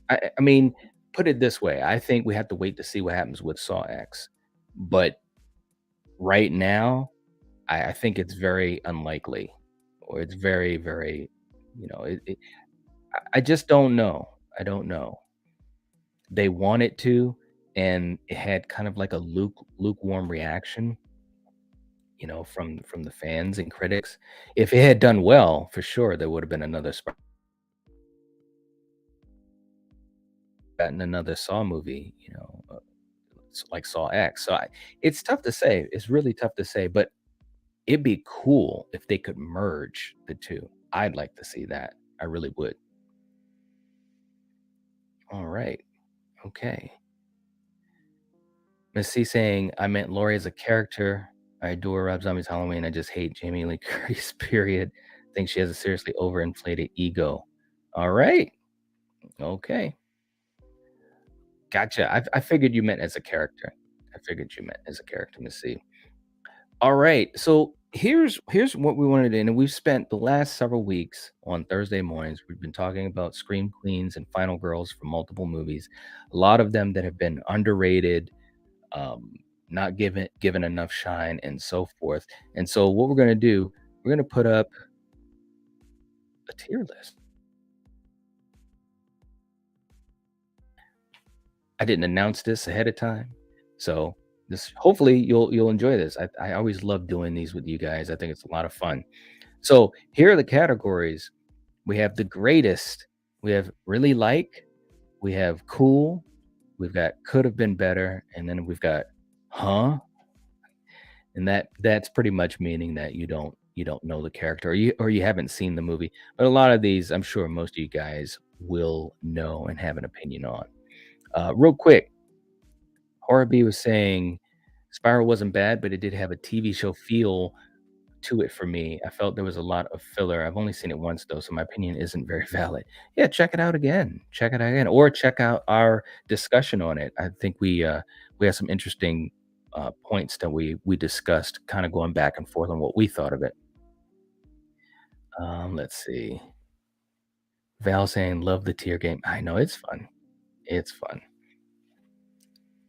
I mean, put it this way, I think we have to wait to see what happens with Saw X. But right now, I think it's very unlikely, or it's very, very, I just don't know. I don't know. They wanted to, and it had kind of like a lukewarm reaction, from the fans and critics. If it had done well, for sure, there would have been another gotten another Saw movie, like Saw X. So it's tough to say. It's really tough to say, but it'd be cool if they could merge the two. I'd like to see that. I really would. All right. Okay. Miss C saying, I meant Lori as a character. I adore Rob Zombie's Halloween. I just hate Jamie Lee Curtis, period. Think she has a seriously overinflated ego. All right. Okay. Gotcha. I figured you meant as a character. I figured you meant as a character, Miss C. All right. So here's what we wanted to do. And we've spent the last several weeks on Thursday mornings. We've been talking about Scream Queens and Final Girls from multiple movies. A lot of them that have been underrated, um, not given enough shine, and so forth. And so what we're gonna do, we're gonna put up a tier list. I didn't announce this ahead of time, so this hopefully you'll enjoy this. I always love doing these with you guys. I think it's a lot of fun. So here are the categories. We have the greatest, we have really like, we have cool, we've got could have been better, and then we've got huh? And that's pretty much meaning that you don't know the character, or you haven't seen the movie. But a lot of these, I'm sure most of you guys will know and have an opinion on. Real quick, Horror was saying Spiral wasn't bad, but it did have a TV show feel to it for me. I felt there was a lot of filler. I've only seen it once though, so my opinion isn't very valid. Yeah, check it out again. Check it out again, or check out our discussion on it. I think we have some interesting points that we discussed, kind of going back and forth on what we thought of it. Let's see. Val saying love the tier game. I know it's fun. It's fun.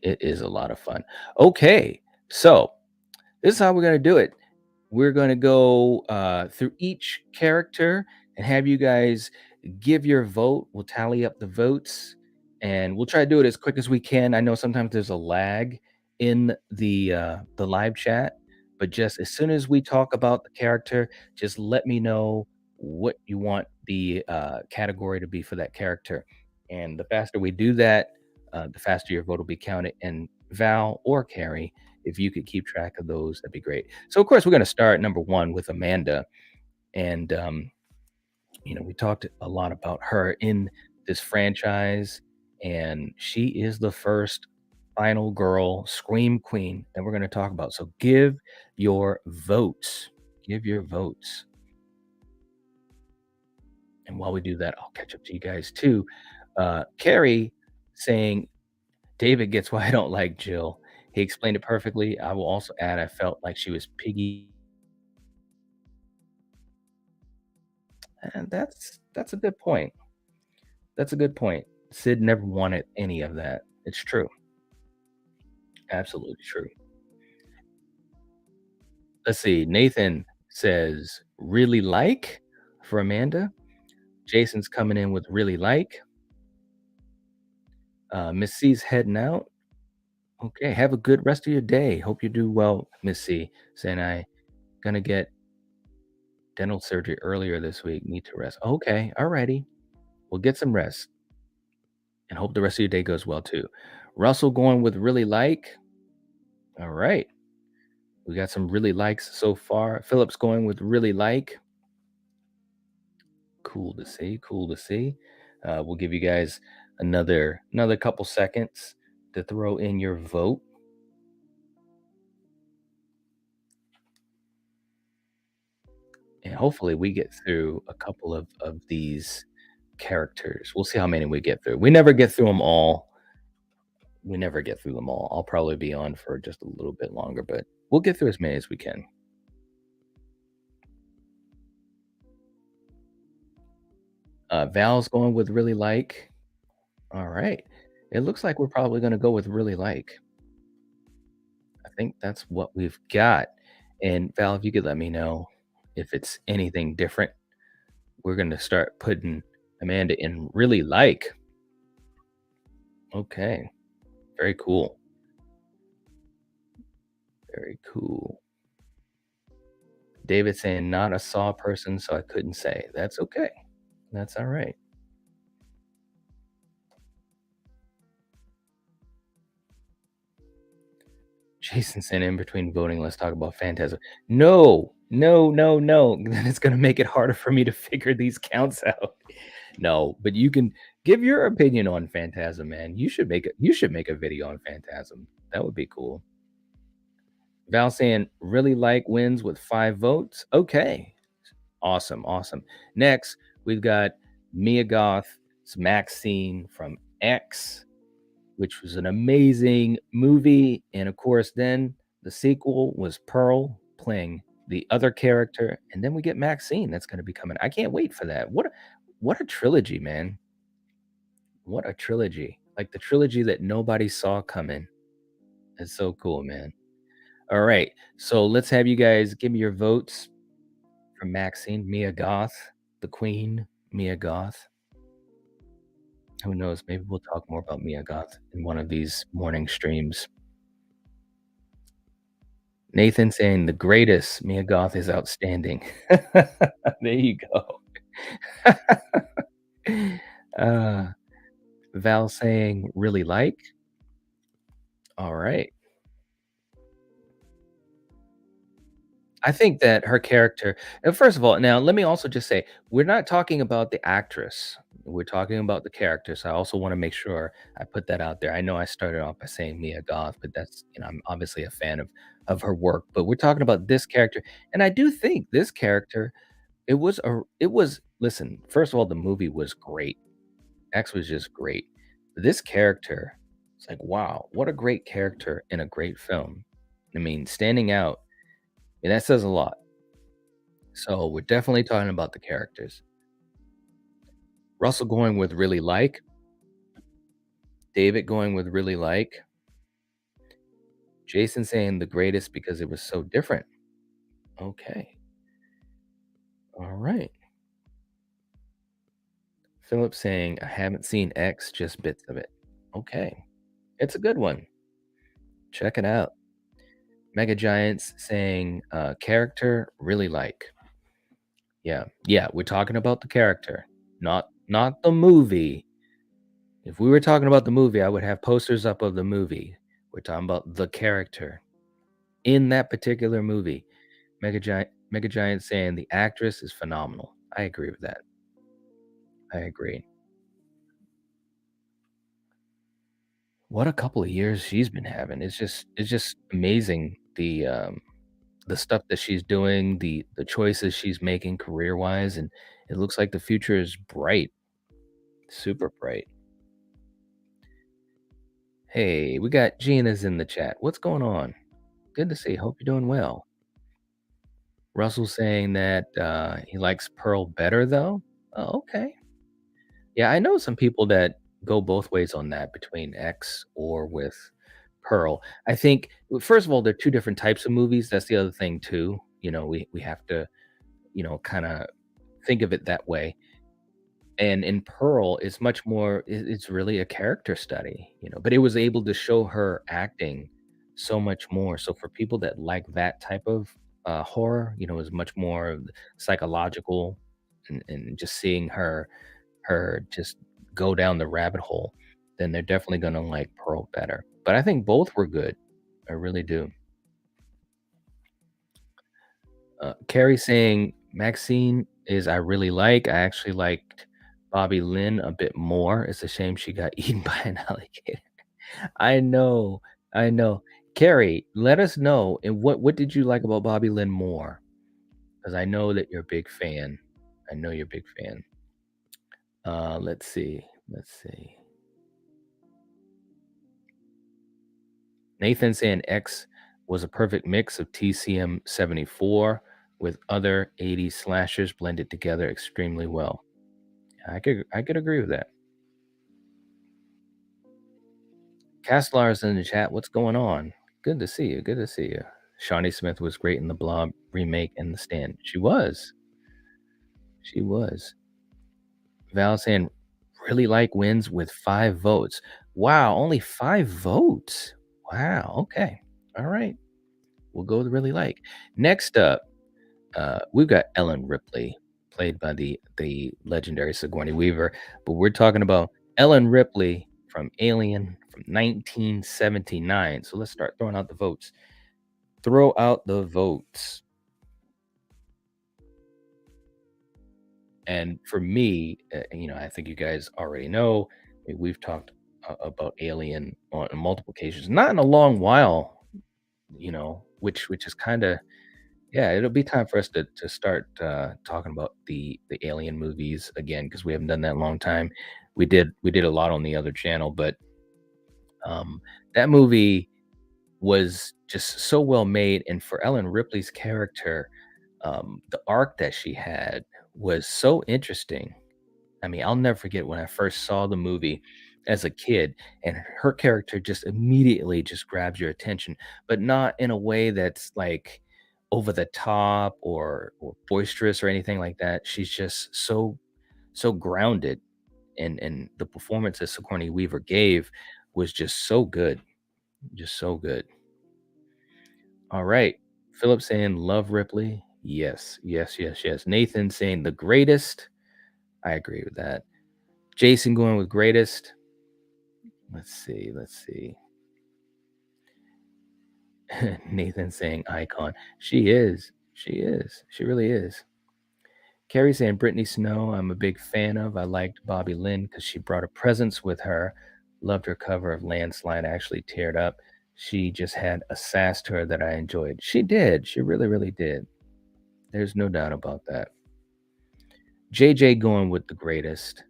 It is a lot of fun. Okay, so this is how we're gonna do it. We're gonna go through each character and have you guys give your vote. We'll tally up the votes, and we'll try to do it as quick as we can. I know sometimes there's a lag in the live chat, but just as soon as we talk about the character, just let me know what you want the category to be for that character. And the faster we do that, the faster your vote will be counted. And Val or Carrie, if you could keep track of those, that'd be great. So, of course, we're going to start number one with Amanda. And, we talked a lot about her in this franchise, and she is the first final girl scream queen that we're going to talk about. So, give your votes. Give your votes. And while we do that, I'll catch up to you guys too. Carrie saying, David gets why I don't like Jill. He explained it perfectly. I will also add, I felt like she was piggy. And that's a good point. That's a good point. Sid never wanted any of that. It's true. Absolutely true. Let's see. Nathan says, really like for Amanda. Jason's coming in with really like. Miss C's heading out. Okay. Have a good rest of your day. Hope you do well, Miss C. Saying I gonna get dental surgery earlier this week. Need to rest. Okay. Alrighty. Well, get some rest and hope the rest of your day goes well too. Russell going with really like. All right. We got some really likes so far. Phillips going with really like. Cool to see. Cool to see. We'll give you guys another couple seconds to throw in your vote. And hopefully we get through a couple of these characters. We'll see how many we get through. We never get through them all. We never get through them all. I'll probably be on for just a little bit longer, but we'll get through as many as we can. Val's going with really like. All right. It looks like we're probably going to go with really like. I think that's what we've got. And Val, if you could let me know if it's anything different, we're going to start putting Amanda in really like. Okay. Very cool. Very cool. David saying not a Saw person, so I couldn't say. That's okay. That's all right. Jason said, "In between voting, let's talk about Phantasm." No, no, no, no. Then it's gonna make it harder for me to figure these counts out. No, but you can give your opinion on Phantasm, man. You should make a video on Phantasm. That would be cool. Val saying, "Really like wins with 5 votes." Okay. Awesome, awesome. Next, we've got Mia Goth's Maxine from X, which was an amazing movie. And of course, then the sequel was Pearl playing the other character. And then we get Maxine that's going to be coming. I can't wait for that. What a trilogy, man. What a trilogy. Like the trilogy that nobody saw coming. It's so cool, man. All right. So let's have you guys give me your votes for Maxine, Mia Goth, the queen, Mia Goth. Who knows? Maybe we'll talk more about Mia Goth in one of these morning streams. Nathan saying the greatest Mia Goth is outstanding. There you go. uh, Val saying really like. All right. I think that her character first of all, now let me also just say, we're not talking about the actress. We're talking about the character, so I also wanna make sure I put that out there. I know I started off by saying Mia Goth, but that's I'm obviously a fan of her work, but we're talking about this character, and I do think this character, it was listen, first of all, the movie was great. X was just great. This character, it's like, wow, what a great character in a great film. I mean, standing out, and that says a lot. So we're definitely talking about the characters. Russell going with really like, David going with really like, Jason saying the greatest because it was so different. Okay. All right. Philip saying I haven't seen X, just bits of it. Okay. It's a good one. Check it out. Mega Giants saying character really like. Yeah. Yeah, we're talking about the character, not the movie. If we were talking about the movie, I would have posters up of the movie. We're talking about the character in that particular movie. Mega Giant saying the actress is phenomenal. I agree with that. I agree. What a couple of years she's been having. It's just amazing the stuff that she's doing, the choices she's making career-wise, and it looks like the future is bright, super bright. Hey, we got Gina's in the chat. What's going on? Good to see. Hope you're doing well. Russell saying that he likes Pearl better though. Oh, okay. Yeah, I know some people that go both ways on that between X or with Pearl. I think first of all, they're two different types of movies. That's the other thing too. We have to, kind of think of it that way. And in Pearl, it's much more it's really a character study, but it was able to show her acting so much more. So for people that like that type of horror, is much more psychological and just seeing her just go down the rabbit hole, then they're definitely gonna like Pearl better. But I think both were good. I really do. Carrie saying Maxine is I really like. I actually liked Bobby Lynn a bit more. It's a shame she got eaten by an alligator. I know, I know. Carrie, let us know. And what did you like about Bobby Lynn more? Because I know that you're a big fan. I know you're a big fan. Let's see. Let's see. Nathan saying X was a perfect mix of TCM 74 with other 80s slashers blended together extremely well. I could agree with that. Castlar's in the chat. What's going on? Good to see you. Good to see you. Shawnee Smith was great in the Blob remake and the Stand. She was. She was. Val saying really like wins with 5 votes. Wow, only 5 votes. Wow. Okay. All right. We'll go with really like. Next up, we've got Ellen Ripley, played by the legendary Sigourney Weaver, but we're talking about Ellen Ripley from Alien from 1979. So let's start throwing out the votes. Throw out the votes. And for me, I think you guys already know, we've talked about Alien on multiple occasions, not in a long while, which is kind of, yeah, it'll be time for us to start talking about the Alien movies again because we haven't done that in a long time. We did a lot on the other channel, but um, that movie was just so well made, and for Ellen Ripley's character, the arc that she had was so interesting. I mean, I'll never forget when I first saw the movie as a kid, and her character just immediately just grabs your attention, but not in a way that's like over the top or boisterous or anything like that. She's just so grounded, and the performance that Sigourney Weaver gave was just so good. All right, Philip saying love Ripley. Yes, yes, yes, yes. Nathan saying the greatest. I agree with that. Jason going with greatest. Let's see. Let's see. Nathan saying icon. She is. She is. She really is. Carrie saying Brittany Snow, I'm a big fan of. I liked Bobby Lynn because she brought a presence with her. Loved her cover of Landslide. I actually teared up. She just had a sass to her that I enjoyed. She did. She really, really did. There's no doubt about that. JJ going with the greatest.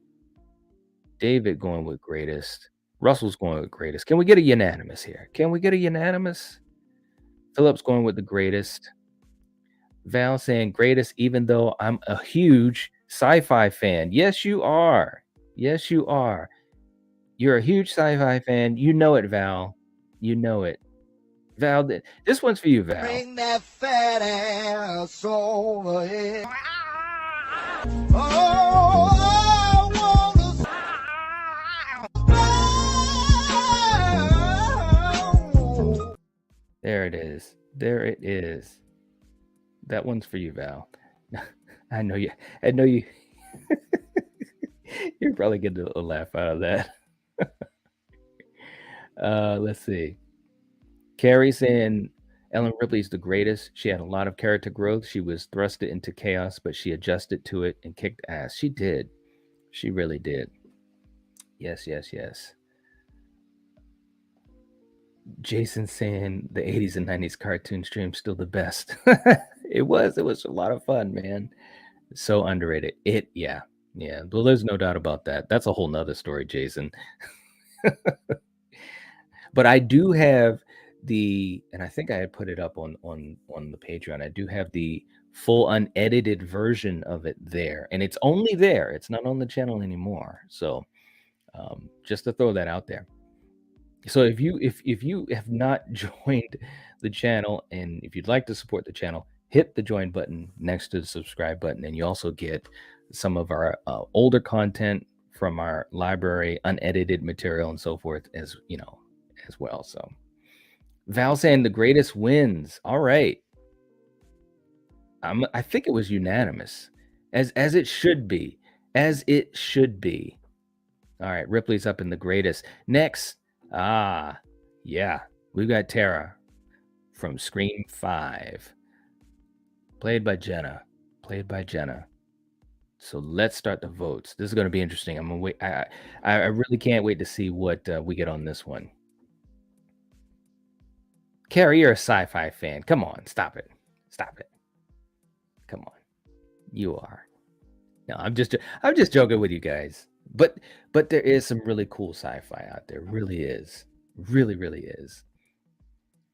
David going with greatest. Russell's going with greatest. Can we get a unanimous here? Can we get a unanimous? Philip's going with the greatest. Val saying greatest, even though I'm a huge sci-fi fan. Yes, you are. Yes, you are. You're a huge sci-fi fan. You know it, Val. You know it. Val, this one's for you, Val. Bring that fat ass over here. Oh, There it is. There it is. That one's for you, Val. I know you. I know you. You're probably getting a laugh out of that. Let's see. Carrie saying Ellen Ripley's the greatest. She had a lot of character growth. She was thrusted into chaos, but she adjusted to it and kicked ass. She did. She really did. Yes, yes, yes. Jason saying the 80s and 90s cartoon stream still the best. It was a lot of fun, man. So underrated. Yeah. Well, there's no doubt about that. That's a whole nother story, Jason. But I do have and I think I had put it up on the Patreon. I do have the full unedited version of it there, and it's only there. It's not on the channel anymore. So just to throw that out there. So if you have not joined the channel, and if you'd like to support the channel, hit the join button next to the subscribe button, and you also get some of our older content from our library, unedited material, and so forth, as well. So Val saying the greatest wins. All right. I think it was unanimous, as it should be, as it should be. All right, Ripley's up in the greatest. Next, yeah, we've got Tara from Scream 5, played by Jenna. So let's start the votes. This is going to be interesting. I'm gonna wait. I really can't wait to see what we get on this one. Carrie, you're a sci-fi fan. Come on, stop it. Come on, you are. No, I'm just joking with you guys. But there is some really cool sci-fi out there. Really is. Really, really is.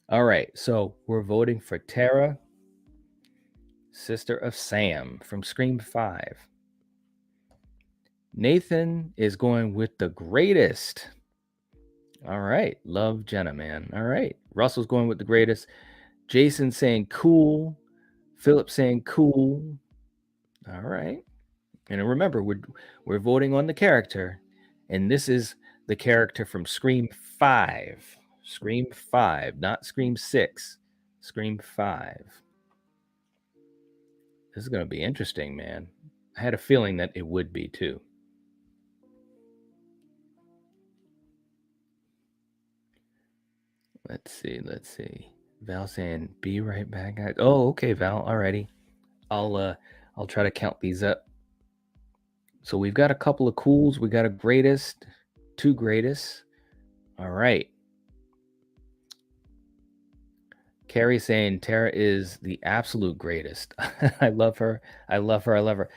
All right, so we're voting for Tara, sister of Sam from Scream 5. Nathan is going with the greatest. All right, love Jenna, man. All right, Russell's going with the greatest. Jason saying cool. Philip saying cool. All right. And remember, we're voting on the character, and this is the character from Scream 5. Scream 5, not Scream 6. Scream 5. This is going to be interesting, man. I had a feeling that it would be too. Let's see. Let's see. Val saying, "Be right back, guys." Oh, okay, Val. Alrighty. I'll uh, I'll try to count these up. So we've got a couple of cools. We got a greatest, two greatest. All right. Carrie saying Tara is the absolute greatest. I love her. I love her. I love her.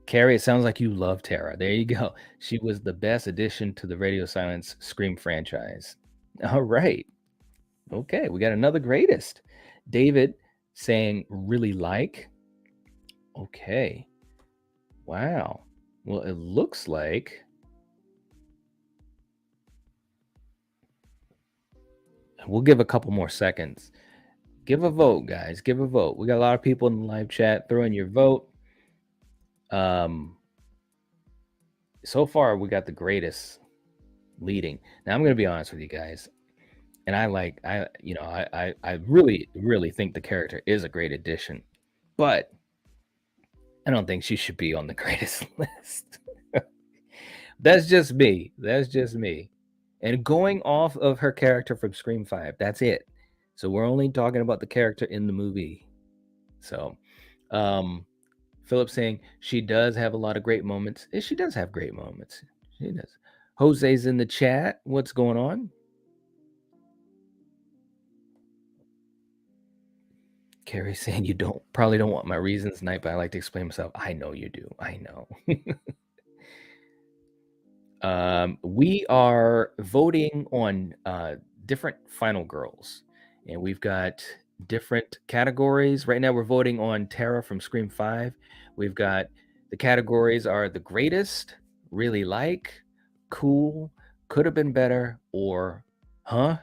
Carrie, it sounds like you love Tara. There you go. She was the best addition to the Radio Silence Scream franchise. All right. Okay. We got another greatest. David saying really like. Okay. Wow. Well, it looks like we'll give a couple more seconds. Give a vote, guys. Give a vote. We got a lot of people in the live chat. Throw in your vote. Um, so far we got the greatest leading. Now I'm gonna be honest with you guys, and I really think the character is a great addition, but I don't think she should be on the greatest list. That's just me. That's just me. And going off of her character from Scream 5, that's it. So we're only talking about the character in the movie. So um Philip saying she does have a lot of great moments. She does have great moments. She does. Jose's in the chat. What's going on? Carrie saying you probably don't want my reasons tonight, but I like to explain myself. I know you do. I know. We are voting on different final girls, and we've got different categories. Right now, we're voting on Tara from Scream 5. We've got the categories are the greatest, really like, cool, could have been better, or huh?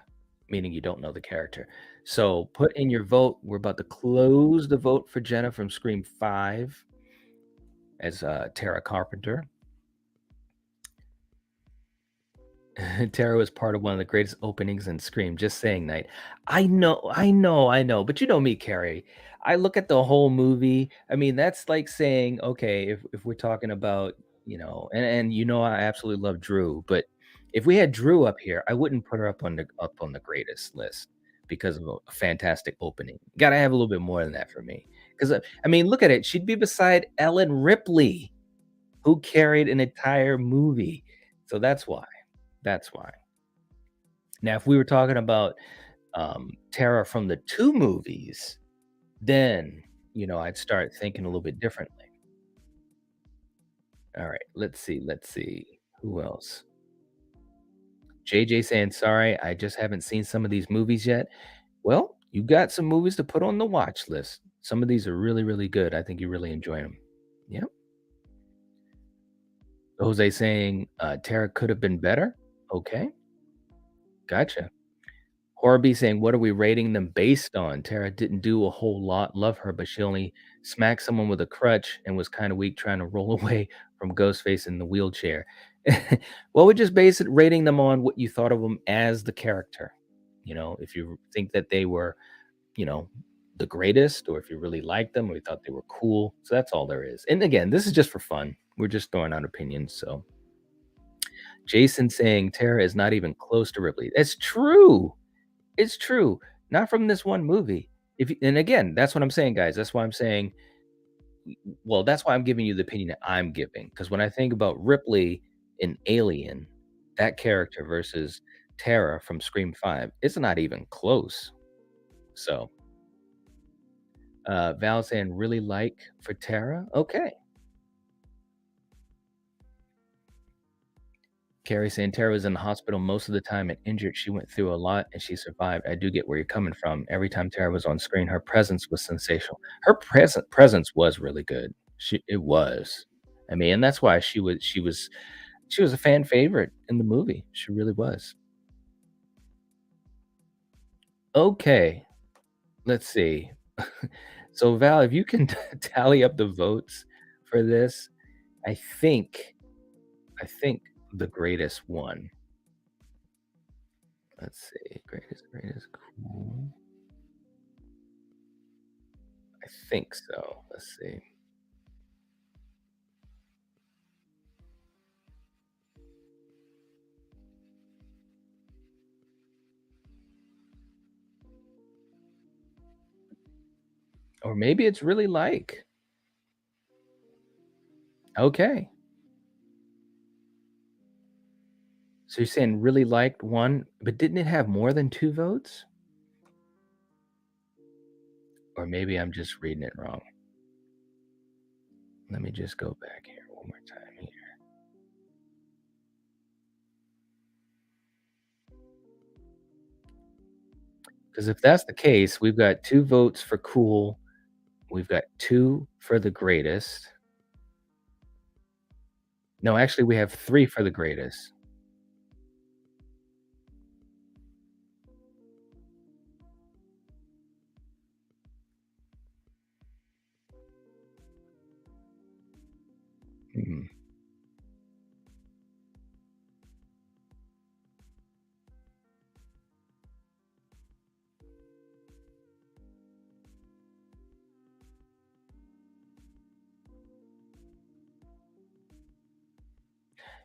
Meaning you don't know the character. So put in your vote. We're about to close the vote for Jenna from Scream 5 as Tara Carpenter. Tara was part of one of the greatest openings in Scream. Just saying, Night. I know, I know, I know. But you know me, Carrie. I look at the whole movie. I mean, that's like saying, okay, if we're talking about, and I absolutely love Drew, but if we had Drew up here, I wouldn't put her up on the greatest list because of a fantastic opening. Got to have a little bit more than that for me. Because I mean, look at it. She'd be beside Ellen Ripley, who carried an entire movie. So that's why. That's why. Now, if we were talking about Tara from the two movies, then I'd start thinking a little bit differently. All right, let's see. Let's see. Who else? JJ saying, sorry, I just haven't seen some of these movies yet. Well, you got some movies to put on the watch list. Some of these are really, really good. I think you really enjoy them. Yep. Jose saying Tara could have been better. Okay, gotcha. Horby saying, "What are we rating them based on? Tara didn't do a whole lot. Love her, but she only smacked someone with a crutch and was kind of weak trying to roll away from Ghostface in the wheelchair." Well, we just base it rating them on what you thought of them as the character. If you think that they were, you know, the greatest, or if you really liked them, or you thought they were cool. So that's all there is. And again, this is just for fun. We're just throwing out opinions. So Jason saying Tara is not even close to Ripley. That's true. It's true. Not from this one movie. And again, that's what I'm saying, guys. That's why I'm saying, well, that's why I'm giving you the opinion that I'm giving. Because when I think about Ripley in Alien, that character versus Tara from Scream 5, it's not even close. So, Val saying really like for Tara. Okay. Carrie saying Tara was in the hospital most of the time and injured. She went through a lot and she survived. I do get where you're coming from. Every time Tara was on screen, her presence was sensational. Her presence was really good. It was. I mean, and that's why she was a fan favorite in the movie. She really was. Okay, let's see. So Val, if you can tally up the votes for this, I think I think the greatest one. Let's see. Greatest, cool. I think so. Let's see. Or maybe it's really like. Okay. So you're saying really liked one, but didn't it have more than 2 votes? Or maybe I'm just reading it wrong. Let me just go back here one more time here. 'Cause if that's the case, we've got 2 votes for cool, we've got 2 for the greatest. No, actually, we have 3 for the greatest. Mhm.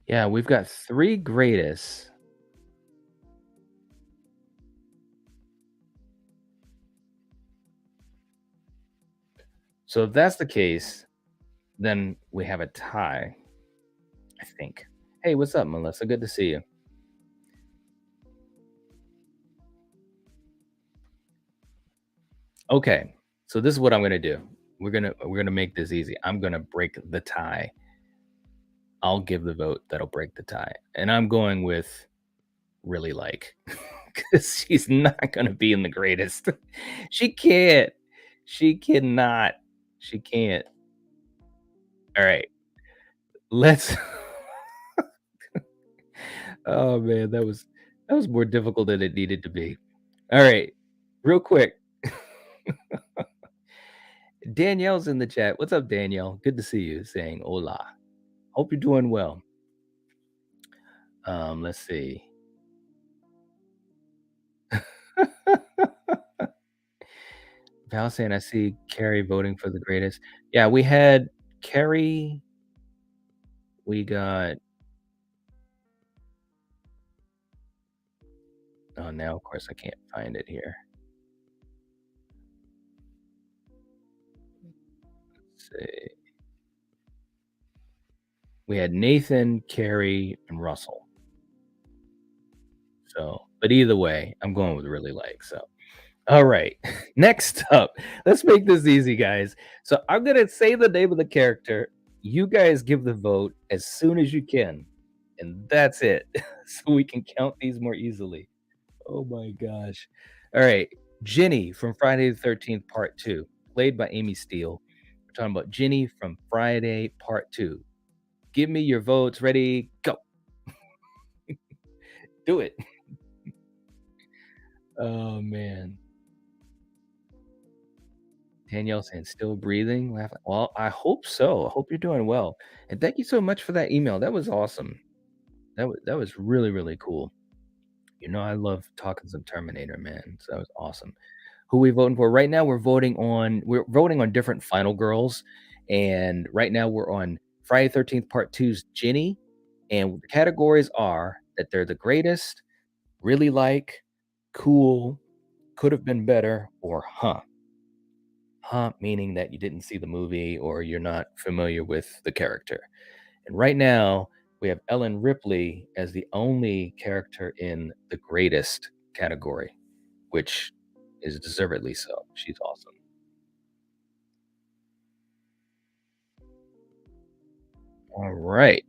Yeah, we've got 3 greatest. So if that's the case, then we have a tie, I think. Hey, what's up, Melissa? Good to see you. Okay, so this is what I'm gonna do. We're gonna make this easy. I'm gonna break the tie. I'll give the vote that'll break the tie, and I'm going with really like, because she's not gonna be in the greatest. She can't. She cannot. She can't. All right, let's. Oh man, that was more difficult than it needed to be. All right, real quick. Danielle's in the chat. What's up, Danielle? Good to see you. Saying hola. Hope you're doing well. Let's see. Val saying, I see Carrie voting for the greatest. Yeah, we had Carrie. We got. Oh, now of course I can't find it here. Let's see. We had Nathan, Carrie, and Russell. So, but either way, I'm going with really like. So, all right. Next up, let's make this easy, guys. So I'm gonna say the name of the character. You guys give the vote as soon as you can, and that's it. So we can count these more easily. Oh my gosh. All right. Ginny from Friday the 13th, Part 2, played by Amy Steele. We're talking about Ginny from Friday, Part 2. Give me your votes. Ready? Go. Do it. Oh man. Danielle saying still breathing, laughing. Well, I hope so. I hope you're doing well. And thank you so much for that email. That was awesome. That was really, really cool. You know, I love talking some Terminator, man. So that was awesome. Who we voting for? Right now we're voting on different final girls. And right now we're on Friday 13th Part Two's Ginny. And the categories are that they're the greatest, really like, cool, could have been better, or huh. Huh, meaning that you didn't see the movie or you're not familiar with the character. And right now, we have Ellen Ripley as the only character in the greatest category, which is deservedly so. She's awesome. All right.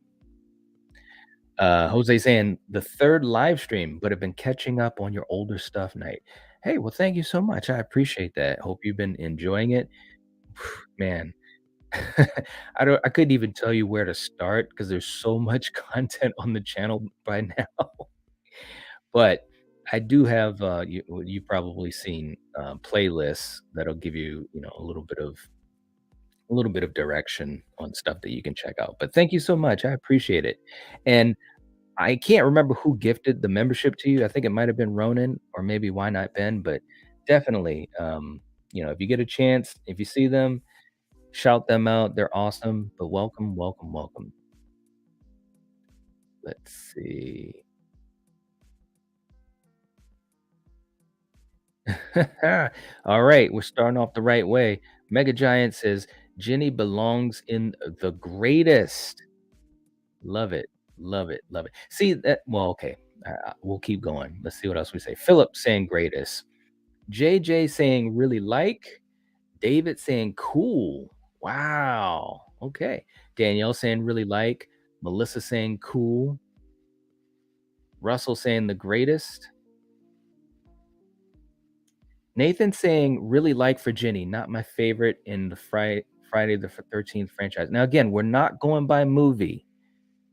Jose saying the third live stream, but have been catching up on your older stuff night. Hey, well, thank you so much. I appreciate that. Hope you've been enjoying it. Man, I couldn't even tell you where to start because there's so much content on the channel by now. But I do have, you've probably seen, playlists that'll give you, a little bit of direction on stuff that you can check out. But thank you so much. I appreciate it. And I can't remember who gifted the membership to you. I think it might have been Ronan or maybe Why Not Ben, but definitely, if you get a chance, if you see them, shout them out. They're awesome. But welcome, welcome, welcome. Let's see. All right, we're starting off the right way. Mega Giant says, "Ginny belongs in The Greatest." Love it, love it, love it. See that well, okay, we'll keep going. Let's see what else we say. Philip saying "Greatest." JJ saying "Really like." David saying "Cool." Wow, okay. Danielle saying "Really like." Melissa saying "Cool." Russell saying "The Greatest." Nathan saying "Really like for Ginny, not my favorite in the Friday the 13th franchise." Now again, we're not going by movie.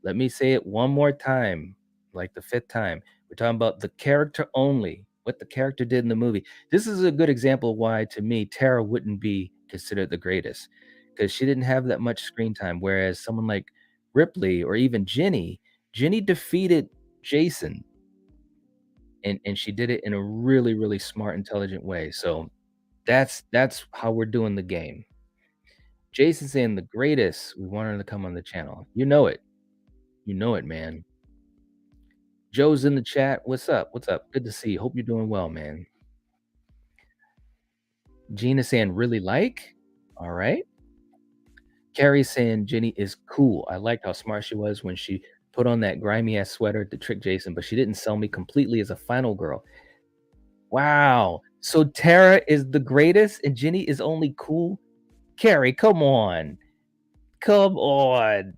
Let me say it one more time, like the 5th time. We're talking about the character only, what the character did in the movie. This is a good example of why, to me, Tara wouldn't be considered the greatest, because she didn't have that much screen time, whereas someone like Ripley or even Ginny defeated Jason, and she did it in a really, really smart, intelligent way. So that's how we're doing the game. Jason saying the greatest. We want her to come on the channel. You know it. You know it, man. Joe's in the chat. What's up? What's up? Good to see you. Hope you're doing well, man. Gina saying really like. All right. Carrie saying Jenny is cool. I liked how smart she was when she put on that grimy ass sweater to trick Jason, but she didn't sell me completely as a final girl. Wow. So Tara is the greatest and Jenny is only cool. Carrie, come on. Come on.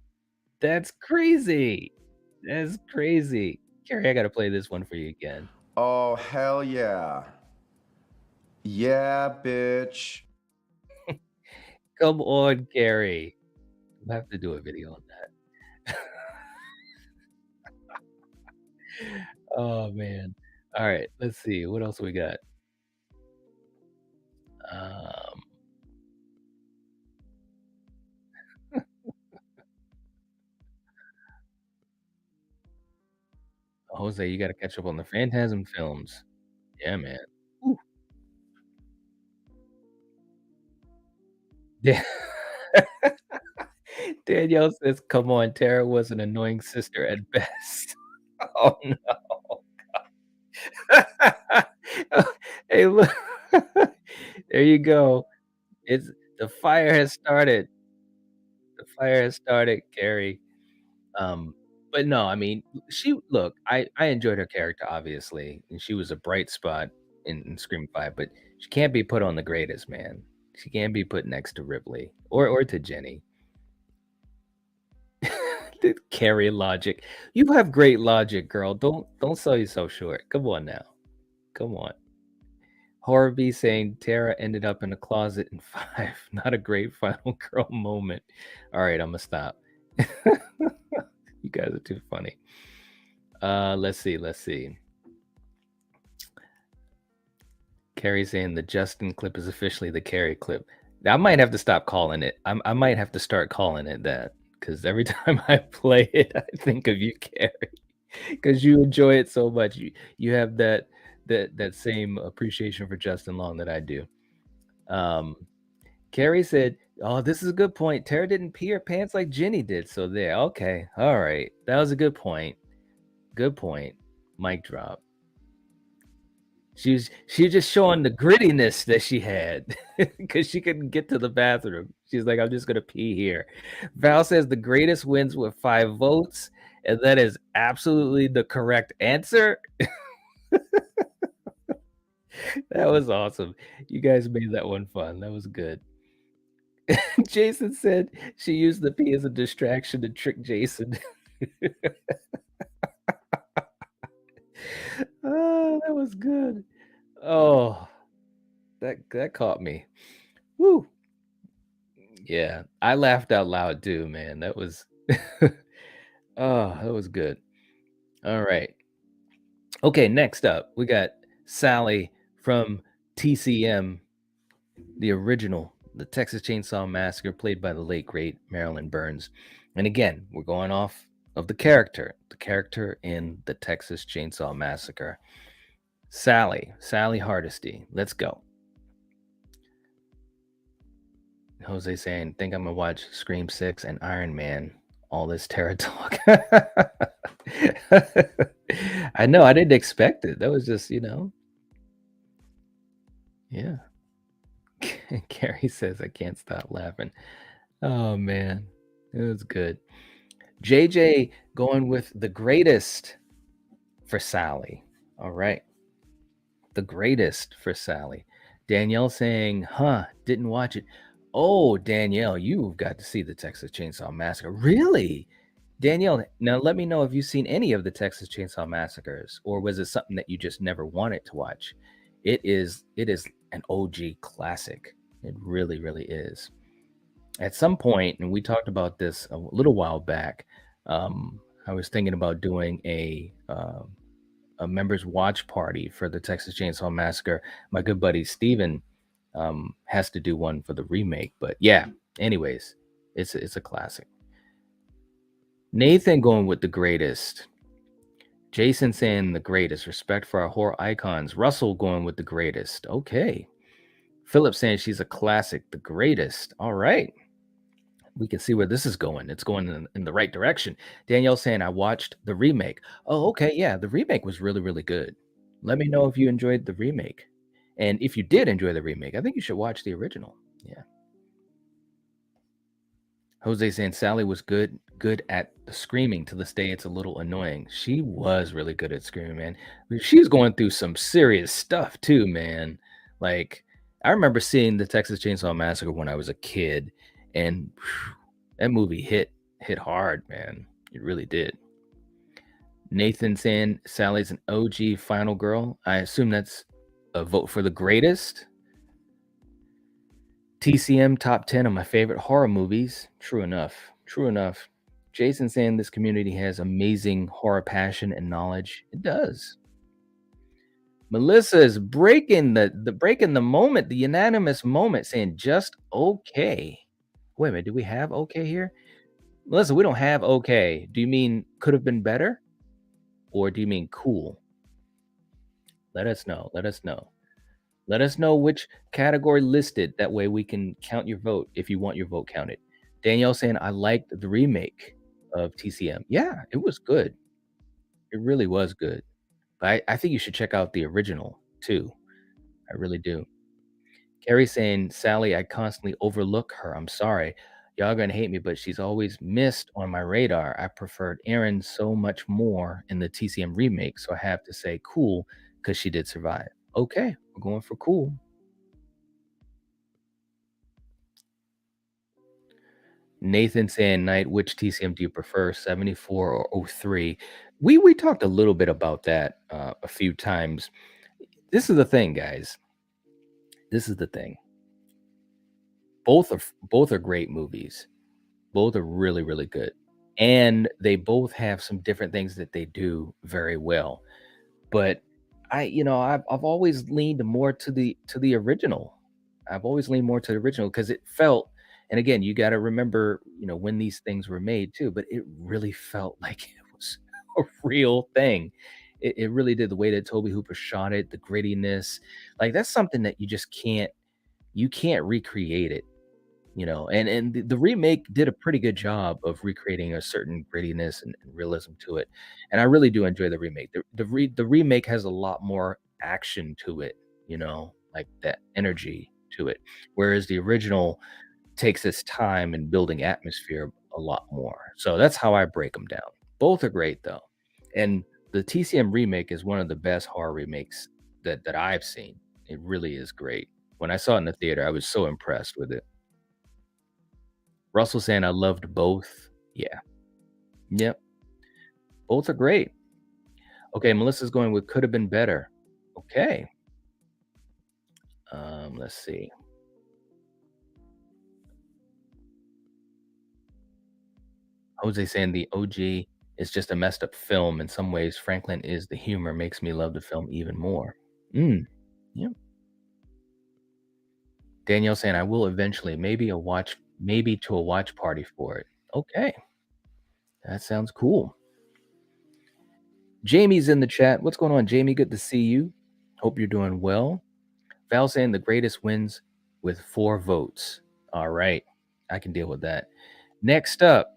That's crazy. That's crazy. Carrie, I gotta play this one for you again. Oh, hell yeah. Yeah, bitch. Come on, Carrie. We'll have to do a video on that. Oh, man. Alright, let's see, what else we got? Um, Jose, you gotta catch up on the Phantasm films. Yeah, man. Ooh. Yeah. Danielle says, "Come on, Tara was an annoying sister at best." Oh, no. Hey, look. There you go. It's the fire has started. The fire has started, Carrie. Um, but no, I mean, she look, I enjoyed her character, obviously, and she was a bright spot in Scream 5, but she can't be put on the greatest, man. She can't be put next to Ripley or to Jenny. The Carrie logic. You have great logic, girl. Don't sell yourself short. Come on now. Come on. Horby saying Tara ended up in a closet in 5. Not a great final girl moment. All right, I'm gonna stop. You guys are too funny. Let's see. Carrie saying the Justin clip is officially the Carrie clip. I might have to stop calling it. I might have to start calling it that, because every time I play it, I think of you, Carrie, because you enjoy it so much. You have that same appreciation for Justin Long that I do. Carrie said, "Oh, this is a good point. Tara didn't pee her pants like Ginny did." So there. Okay. All right. That was a good point. Good point. Mic drop. She was just showing the grittiness that she had because she couldn't get to the bathroom. She's like, "I'm just gonna pee here." Val says the greatest wins with 5 votes, and that is absolutely the correct answer. That was awesome. You guys made that one fun. That was good. Jason said she used the pee as a distraction to trick Jason. Oh, that was good. Oh, that caught me. Woo. Yeah, I laughed out loud too, man. That was oh, that was good. All right. Okay, next up, we got Sally from TCM, the original, the Texas Chainsaw Massacre, played by the late great Marilyn Burns. And again, we're going off of the character in the Texas Chainsaw Massacre. Sally Hardesty. Let's go. Jose saying, think I'm gonna watch Scream 6 and Iron Man. All this Terra talk. I know, I didn't expect it. That was just, yeah. Carrie says, I can't stop laughing. Oh, man. It was good. JJ going with the greatest for Sally. All right. The greatest for Sally. Danielle saying, huh, didn't watch it. Oh, Danielle, you've got to see the Texas Chainsaw Massacre. Really? Danielle, now let me know if you've seen any of the Texas Chainsaw Massacres, or was it something that you just never wanted to watch? It is an OG classic. It really, really is. At some point, and we talked about this a little while back, I was thinking about doing a members watch party for the Texas Chainsaw Massacre. My good buddy Steven has to do one for the remake, but yeah. Anyways, it's a classic. Nathan going with the greatest. Jason saying the greatest. Respect for our horror icons. Russell going with the greatest. Okay. Philip saying she's a classic, the greatest. All right. We can see where this is going. It's going in the right direction. Danielle saying, I watched the remake. Oh, okay. Yeah, the remake was really, really good. Let me know if you enjoyed the remake. And if you did enjoy the remake, I think you should watch the original. Yeah. Jose saying Sally was good at the screaming. To this day, it's a little annoying. She was really good at screaming, man. She was going through some serious stuff too, man. Like I remember seeing the Texas Chainsaw Massacre when I was a kid, and that movie hit hard, man. It really did. Nathan saying Sally's an OG final girl. I assume that's a vote for the greatest. TCM top 10 of my favorite horror movies. True enough. True enough. Jason saying this community has amazing horror passion and knowledge. It does. Melissa is breaking the breaking the moment, the unanimous moment, saying just okay. Wait a minute, do we have okay here? Melissa, we don't have okay. Do you mean could have been better? Or do you mean cool? Let us know. Let us know. Let us know which category listed. That way we can count your vote if you want your vote counted. Danielle saying, I liked the remake of TCM. Yeah, it was good. It really was good. But I think you should check out the original too. I really do. Carrie saying, Sally, I constantly overlook her. I'm sorry. Y'all gonna hate me, but she's always missed on my radar. I preferred Erin so much more in the TCM remake, so I have to say cool because she did survive. Okay, we're going for cool. Nathan saying, Night, which TCM do you prefer, 74 or oh 03? We talked a little bit about that a few times. This is the thing, guys. This is the thing. Both are great movies. Both are really, really good. And they both have some different things that they do very well. But I've always leaned more to the original. I've always leaned more to the original because it felt, and again, you got to remember, when these things were made too, but it really felt like it was a real thing. It really did. The way that Toby Hooper shot it, the grittiness, like that's something that you can't recreate it, and the remake did a pretty good job of recreating a certain grittiness and realism to it, and I really do enjoy the remake. The remake has a lot more action to it, like that energy to it, whereas the original takes its time in building atmosphere a lot more. So that's how I break them down. Both are great though, and the TCM remake is one of the best horror remakes that I've seen. It really is great. When I saw it in the theater, I was so impressed with it. Russell saying I loved both. Yeah. Yep. Both are great. Okay, Melissa's going with could have been better. Okay. Let's see. Jose saying the OG is just a messed up film. In some ways, Franklin is the humor makes me love the film even more. Mm. Yep. Danielle saying I will eventually, maybe to a watch party for it. Okay. That sounds cool. Jamie's in the chat. What's going on, Jamie? Good to see you. Hope you're doing well. Val saying the greatest wins with 4 votes. All right. I can deal with that. Next up,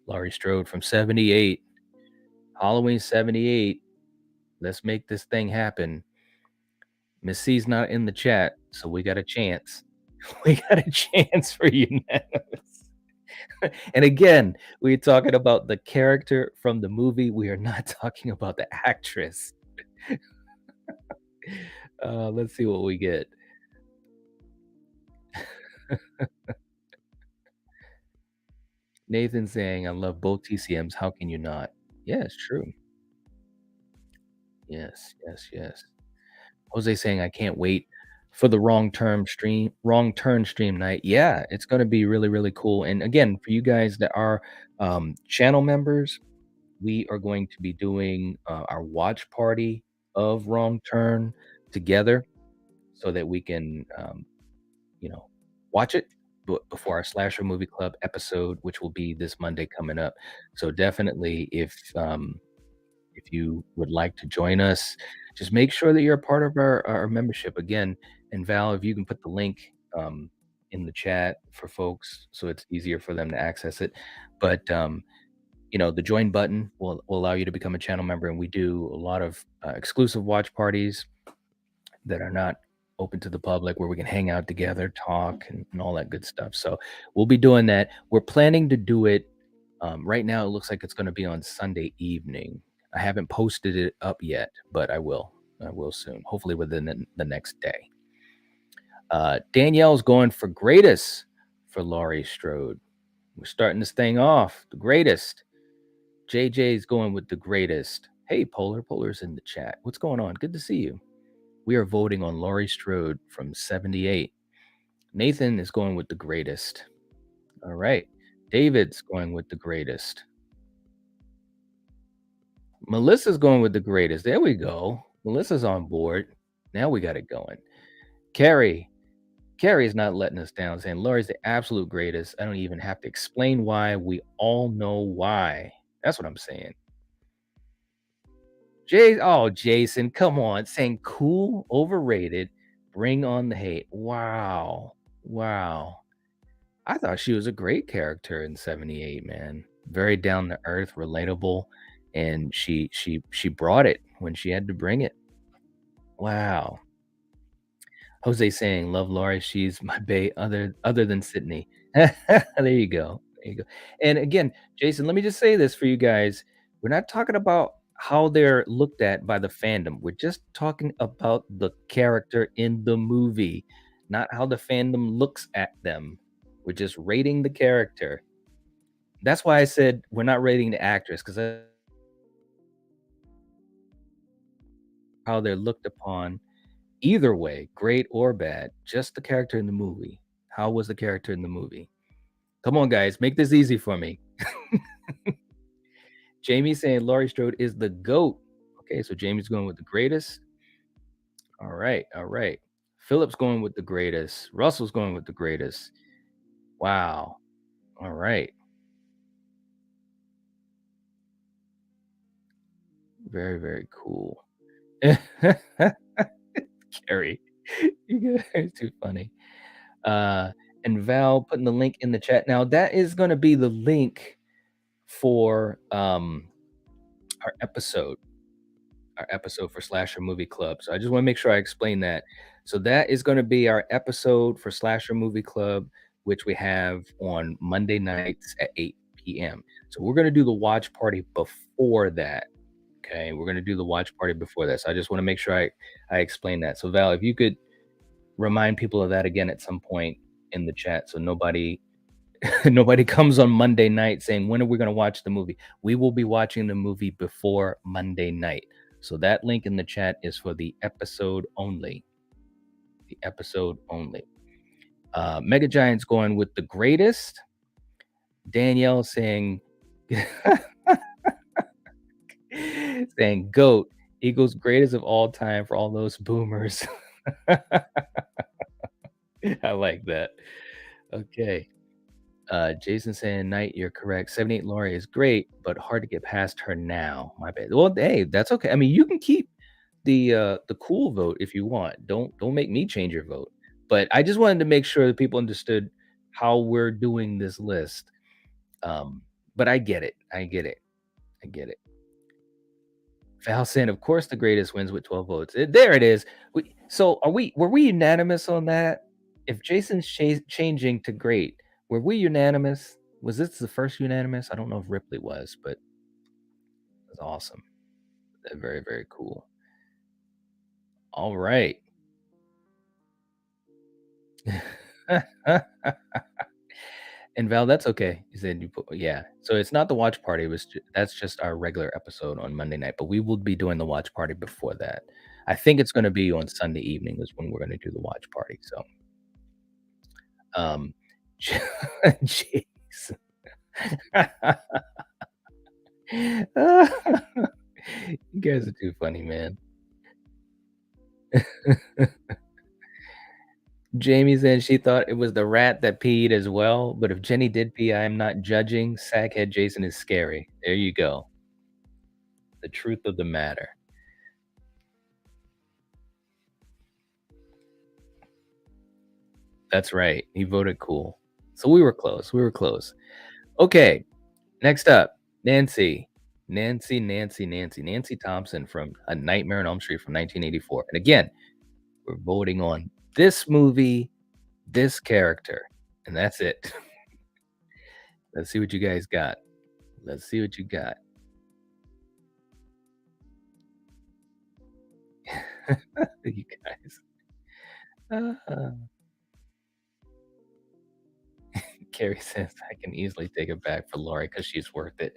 Laurie Strode from 78. Halloween 78. Let's make this thing happen. Miss C's not in the chat, so we got a chance. We got a chance for unanimous. And again, we're talking about the character from the movie. We are not talking about the actress. Let's see what we get. Nathan saying, "I love both TCMs. How can you not?" Yeah, it's true. Yes, yes, yes. Jose saying, "I can't wait for the wrong turn stream night." Yeah, it's gonna be really, really cool. And again, for you guys that are channel members, we are going to be doing our watch party of Wrong Turn together so that we can you know, watch it before our slasher movie club episode, which will be this Monday coming up. So definitely, if you would like to join us, just make sure that you're a part of our membership again. And Val, if you can put the link in the chat for folks, so it's easier for them to access it. But the join button will allow you to become a channel member, and we do a lot of exclusive watch parties that are not open to the public where we can hang out together, talk, and all that good stuff. So we'll be doing that. We're planning to do it. Right now, it looks like it's going to be on Sunday evening. I haven't posted it up yet, but I will. I will soon, hopefully within the next day. Danielle's going for greatest for Laurie Strode. We're starting this thing off. The greatest. JJ's going with the greatest. Hey, Polar. Polar's in the chat. What's going on? Good to see you. We are voting on Laurie Strode from 78. Nathan is going with the greatest. All right. David's going with the greatest. Melissa's going with the greatest. There we go. Melissa's on board. Now we got it going. Carrie. Carrie's not letting us down, saying Laurie's the absolute greatest. I don't even have to explain why. We all know why. That's what I'm saying. Jason, come on. Saying cool, overrated, bring on the hate. Wow. Wow. I thought she was a great character in 78, man. Very down to earth, relatable, and she brought it when she had to bring it. Wow. Jose saying, "Love Laurie, she's my bae other than Sydney." There you go. There you go. And again, Jason, let me just say this for you guys. We're not talking about how they're looked at by the fandom. We're just talking about the character in the movie, not how the fandom looks at them. We're just rating the character. That's why I said we're not rating the actress because how they're looked upon either way, great or bad, just the character in the movie. How was the character in the movie? Come on, guys, make this easy for me. Jamie saying Laurie Strode is the GOAT. Okay, so Jamie's going with the greatest. All right, all right. Philip's going with the greatest. Russell's going with the greatest. Wow. All right. Very, very cool. Carrie, you guys are too funny. Uh, and Val putting the link in the chat. Now that is going to be the link for our episode, our episode for Slasher Movie Club. So I just want to make sure I explain that. So that is going to be our episode for Slasher Movie Club, which we have on Monday nights at 8 p.m. So we're going to do the watch party before that. Okay, we're going to do the watch party before that. So I just want to make sure I explain that. So Val, if you could remind people of that again at some point in the chat, so nobody nobody comes on Monday night saying, when are we going to watch the movie? We will be watching the movie before Monday night. So that link in the chat is for the episode only. The episode only. Mega Giant's going with the greatest. Danielle saying, saying GOAT equals greatest of all time for all those boomers. I like that. Okay. Jason saying, Knight, you're correct. 78 Laurie is great, but hard to get past her now. My bad. Well, hey, that's okay. I mean, you can keep the cool vote if you want. Don't make me change your vote. But I just wanted to make sure that people understood how we're doing this list. But I get it. I get it. I get it. Val saying, "Of course, the greatest wins with 12 votes." There it is. Were we unanimous on that? If Jason's changing to great, were we unanimous? Was this the first unanimous? I don't know if Ripley was, but it was awesome. Very, very cool. All right. And Val, that's okay. You said you put yeah. So it's not the watch party. That's just our regular episode on Monday night, but we will be doing the watch party before that. I think it's going to be on Sunday evening is when we're going to do the watch party. So, um, jeez, you guys are too funny, man. Jamie said she thought it was the rat that peed as well, but if Jenny did pee, I am not judging. Sackhead Jason is scary. There you go. The truth of the matter. That's right. He voted cool. So we were close. We were close. Okay. Next up, Nancy Thompson from A Nightmare on Elm Street from 1984. And again, we're voting on this movie, this character, and that's it. Let's see what you guys got. Let's see what you got. You guys. Uh, Carrie says I can easily take it back for Laurie because she's worth it.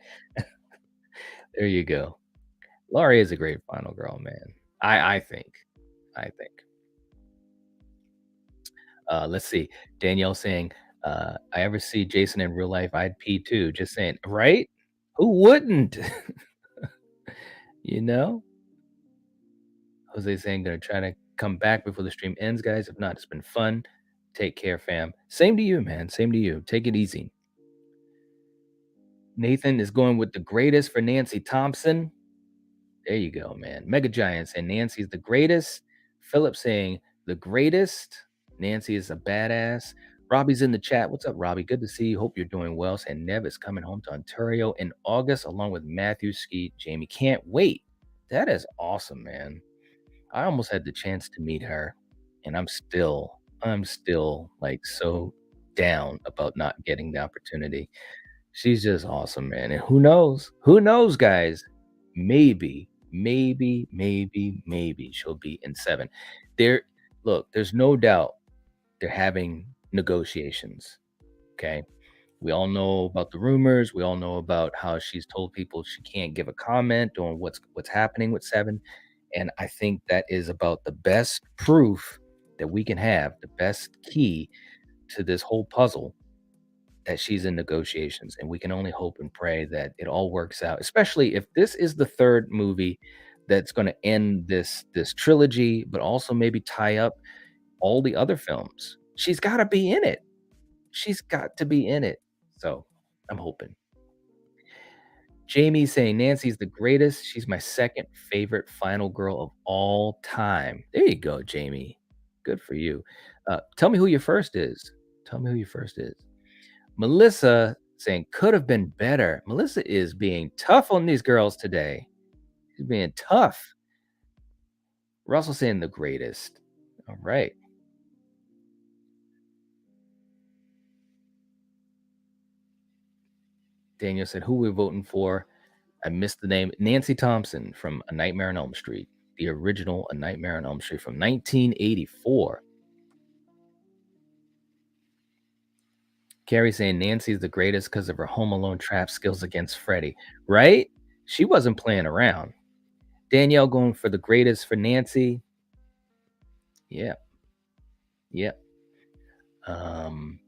There you go. Laurie is a great final girl, man. I think. I think. Let's see. Danielle saying, I ever see Jason in real life, I'd pee too. Just saying, right? Who wouldn't? you know? Jose saying, gonna try to come back before the stream ends, guys. If not, it's been fun. Take care, fam. Same to you, man. Same to you. Take it easy. Nathan is going with the greatest for Nancy Thompson. There you go, man. Mega Giants and Nancy's the greatest. Philip saying the greatest. Nancy is a badass. Robbie's in the chat. What's up, Robbie? Good to see you. Hope you're doing well. And Nev is coming home to Ontario in August, along with Matthew, Skeet, Jamie. Can't wait. That is awesome, man. I almost had the chance to meet her, and I'm still like so down about not getting the opportunity. She's just awesome, man. And who knows? Who knows, guys? Maybe she'll be in 7. There look, there's no doubt they're having negotiations, okay? We all know about the rumors, we all know about how she's told people she can't give a comment on what's happening with 7, and I think that is about the best proof that we can have, the best key to this whole puzzle that she's in negotiations, and we can only hope and pray that it all works out, especially if this is the 3rd movie that's gonna end this trilogy, but also maybe tie up all the other films. She's gotta be in it. She's got to be in it. So, I'm hoping. Jamie saying, "Nancy's the greatest. She's my 2nd favorite final girl of all time." There you go, Jamie. Good for you. Tell me who your first is. Tell me who your first is. Melissa saying, "Could have been better." Melissa is being tough on these girls today. She's being tough. Russell saying, "The greatest." All right. Daniel said, "Who we're voting for?" I missed the name. Nancy Thompson from A Nightmare on Elm Street, the original A Nightmare on Elm Street from 1984. Carrie saying Nancy's the greatest because of her Home Alone trap skills against Freddy. Right? She wasn't playing around. Danielle going for the greatest for Nancy. Yeah. Yeah. Um,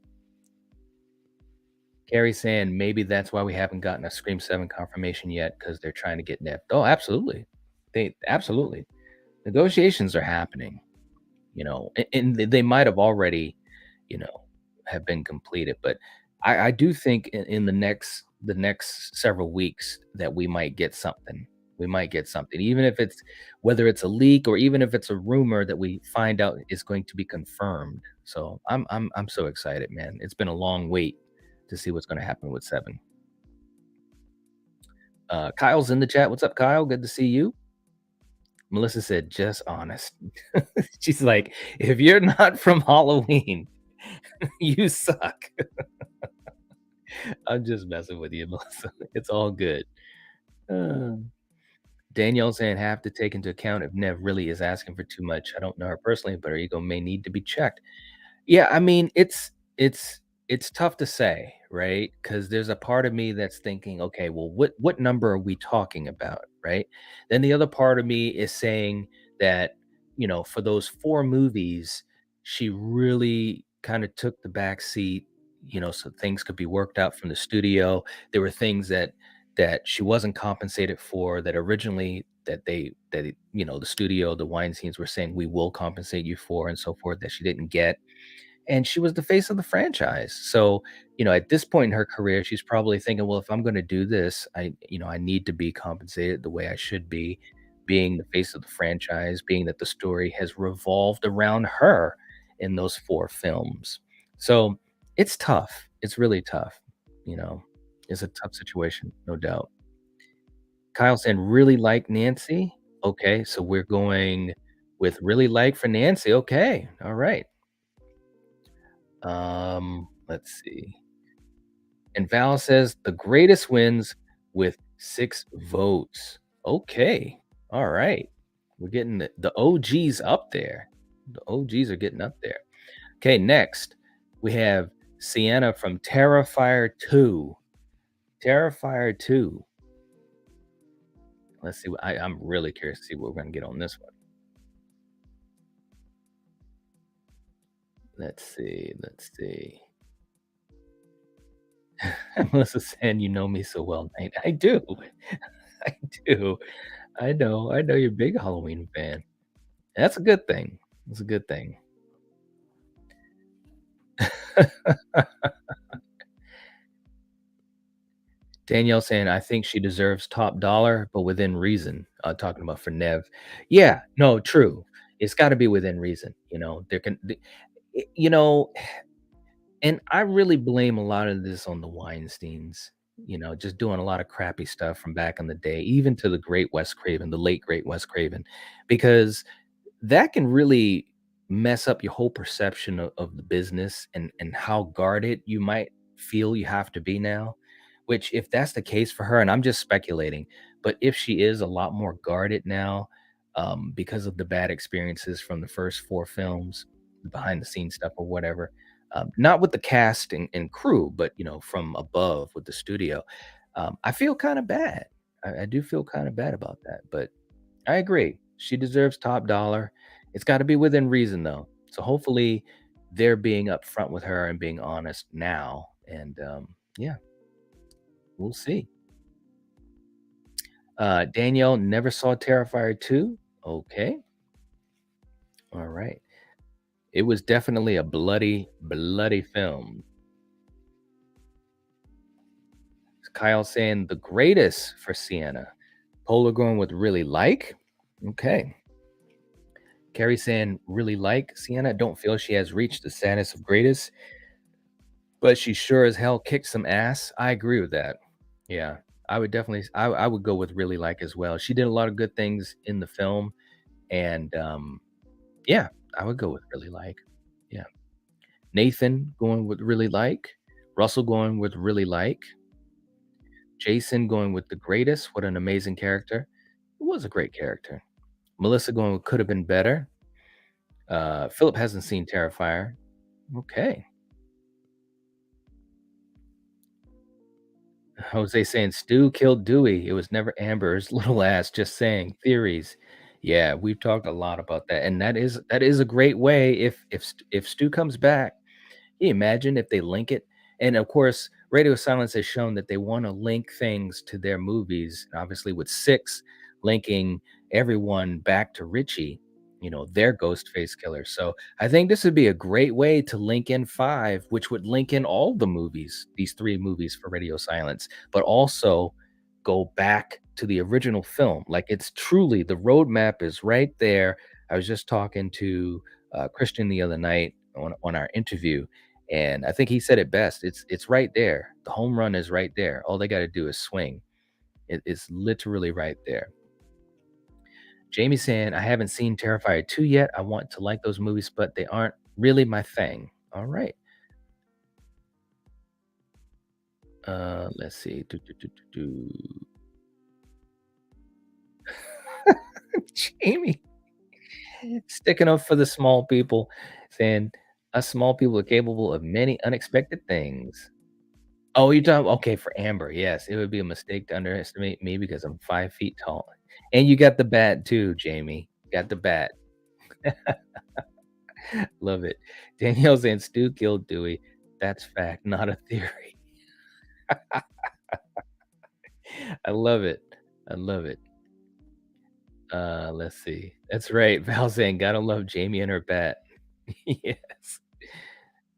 Carrie saying maybe that's why we haven't gotten a Scream 7 confirmation yet because they're trying to get Nev. Oh, absolutely. They absolutely. Negotiations are happening, and they might have already, you know, have been completed. But I do think in the next several weeks that we might get something. We might get something, even if it's whether it's a leak or even if it's a rumor that we find out is going to be confirmed. So I'm so excited, man. It's been a long wait to see what's going to happen with 7. Kyle's in the chat. What's up, Kyle? Good to see you. Melissa said, "Just honest." She's like, "If you're not from Halloween, you suck." I'm just messing with you, Melissa. It's all good. Uh, Danielle saying, "Have to take into account if Nev really is asking for too much. I don't know her personally, but her ego may need to be checked." Yeah, I mean, it's it's tough to say, right? Because there's a part of me that's thinking, "Okay, well, what number are we talking about?" Right? Then the other part of me is saying that, for those 4 movies, she really kinda took the back seat, so things could be worked out from the studio. There were things that she wasn't compensated for that originally the studio, the Weinsteins were saying, "We will compensate you for," and so forth, that she didn't get, and she was the face of the franchise. So, at this point in her career, she's probably thinking, well, if I'm going to do this, I need to be compensated the way I should be, being the face of the franchise, being that the story has revolved around her in those 4 films. So it's tough. It's really tough. You know, it's a tough situation, no doubt. Kyle said, really like Nancy. Okay. So we're going with really like for Nancy. Okay. All right. Let's see. And Val says the greatest wins with 6 votes. Okay. All right. We're getting the OGs up there. The OGs are getting up there. Okay, next we have Sienna from Terrifier 2. Terrifier 2. Let's see. I'm really curious to see what we're going to get on this one. Let's see. Let's see. Melissa saying, "You know me so well, Nate." I do. I do. I know you're a big Halloween fan. That's a good thing. That's a good thing. Danielle saying, "I think she deserves top dollar, but within reason." Talking about for Nev. Yeah, no, true. It's gotta be within reason, there can the you know, and I really blame a lot of this on the Weinsteins, just doing a lot of crappy stuff from back in the day, even to the great Wes Craven, the late great Wes Craven, because that can really mess up your whole perception of the business and how guarded you might feel you have to be now. Which, if that's the case for her, and I'm just speculating, but if she is a lot more guarded now, because of the bad experiences from the first 4 films, behind the scenes stuff or whatever, not with the cast and crew, but from above with the studio, I feel kind of bad. I do feel kind of bad about that, but I agree. She deserves top dollar. It's gotta be within reason, though. So hopefully they're being upfront with her and being honest now, and, yeah, we'll see. Danielle never saw Terrifier 2? Okay. Alright. It was definitely a bloody, bloody film. Kyle saying the greatest for Sienna. Polar going with really like? Okay. Carrie saying really like Sienna. Don't feel she has reached the status of greatest, but she sure as hell kicked some ass. I agree with that. Yeah. I would definitely I would go with really like as well. She did a lot of good things in the film, and yeah, I would go with really like. Yeah. Nathan going with really like. Russell going with really like. Jason going with the greatest. What an amazing character. It was a great character. Melissa going with could have been better. Philip hasn't seen Terrifier. Okay. Jose saying Stu killed Dewey. It was never Amber's little ass. Just saying theories. Yeah, we've talked a lot about that, and that is a great way. If Stu comes back, can you imagine if they link it? And of course, Radio Silence has shown that they want to link things to their movies. Obviously, with 6 linking everyone back to Richie, their ghost face killer. So I think this would be a great way to link in 5, which would link in all the movies, these 3 movies for Radio Silence, but also go back to the original film. Like, it's truly the roadmap is right there. I was just talking to Christian the other night on our interview, and I think he said it best. It's right there. The home run is right there. All they got to do is swing. It's literally right there. Jamie saying, "I haven't seen Terrifier 2 yet. I want to like those movies, but they aren't really my thing." All right. Let's see. Jamie sticking up for the small people, saying, "Us small people are capable of many unexpected things." Oh, you're talking okay, for Amber, yes, it would be a mistake to underestimate me because I'm 5 feet tall. And you got the bat too, Jamie. Got the bat. Love it. Danielle saying, "Stu killed Dewey." That's fact, not a theory. I love it. I love it. Let's see. That's right. Val saying, "Gotta love Jamie and her bat." Yes.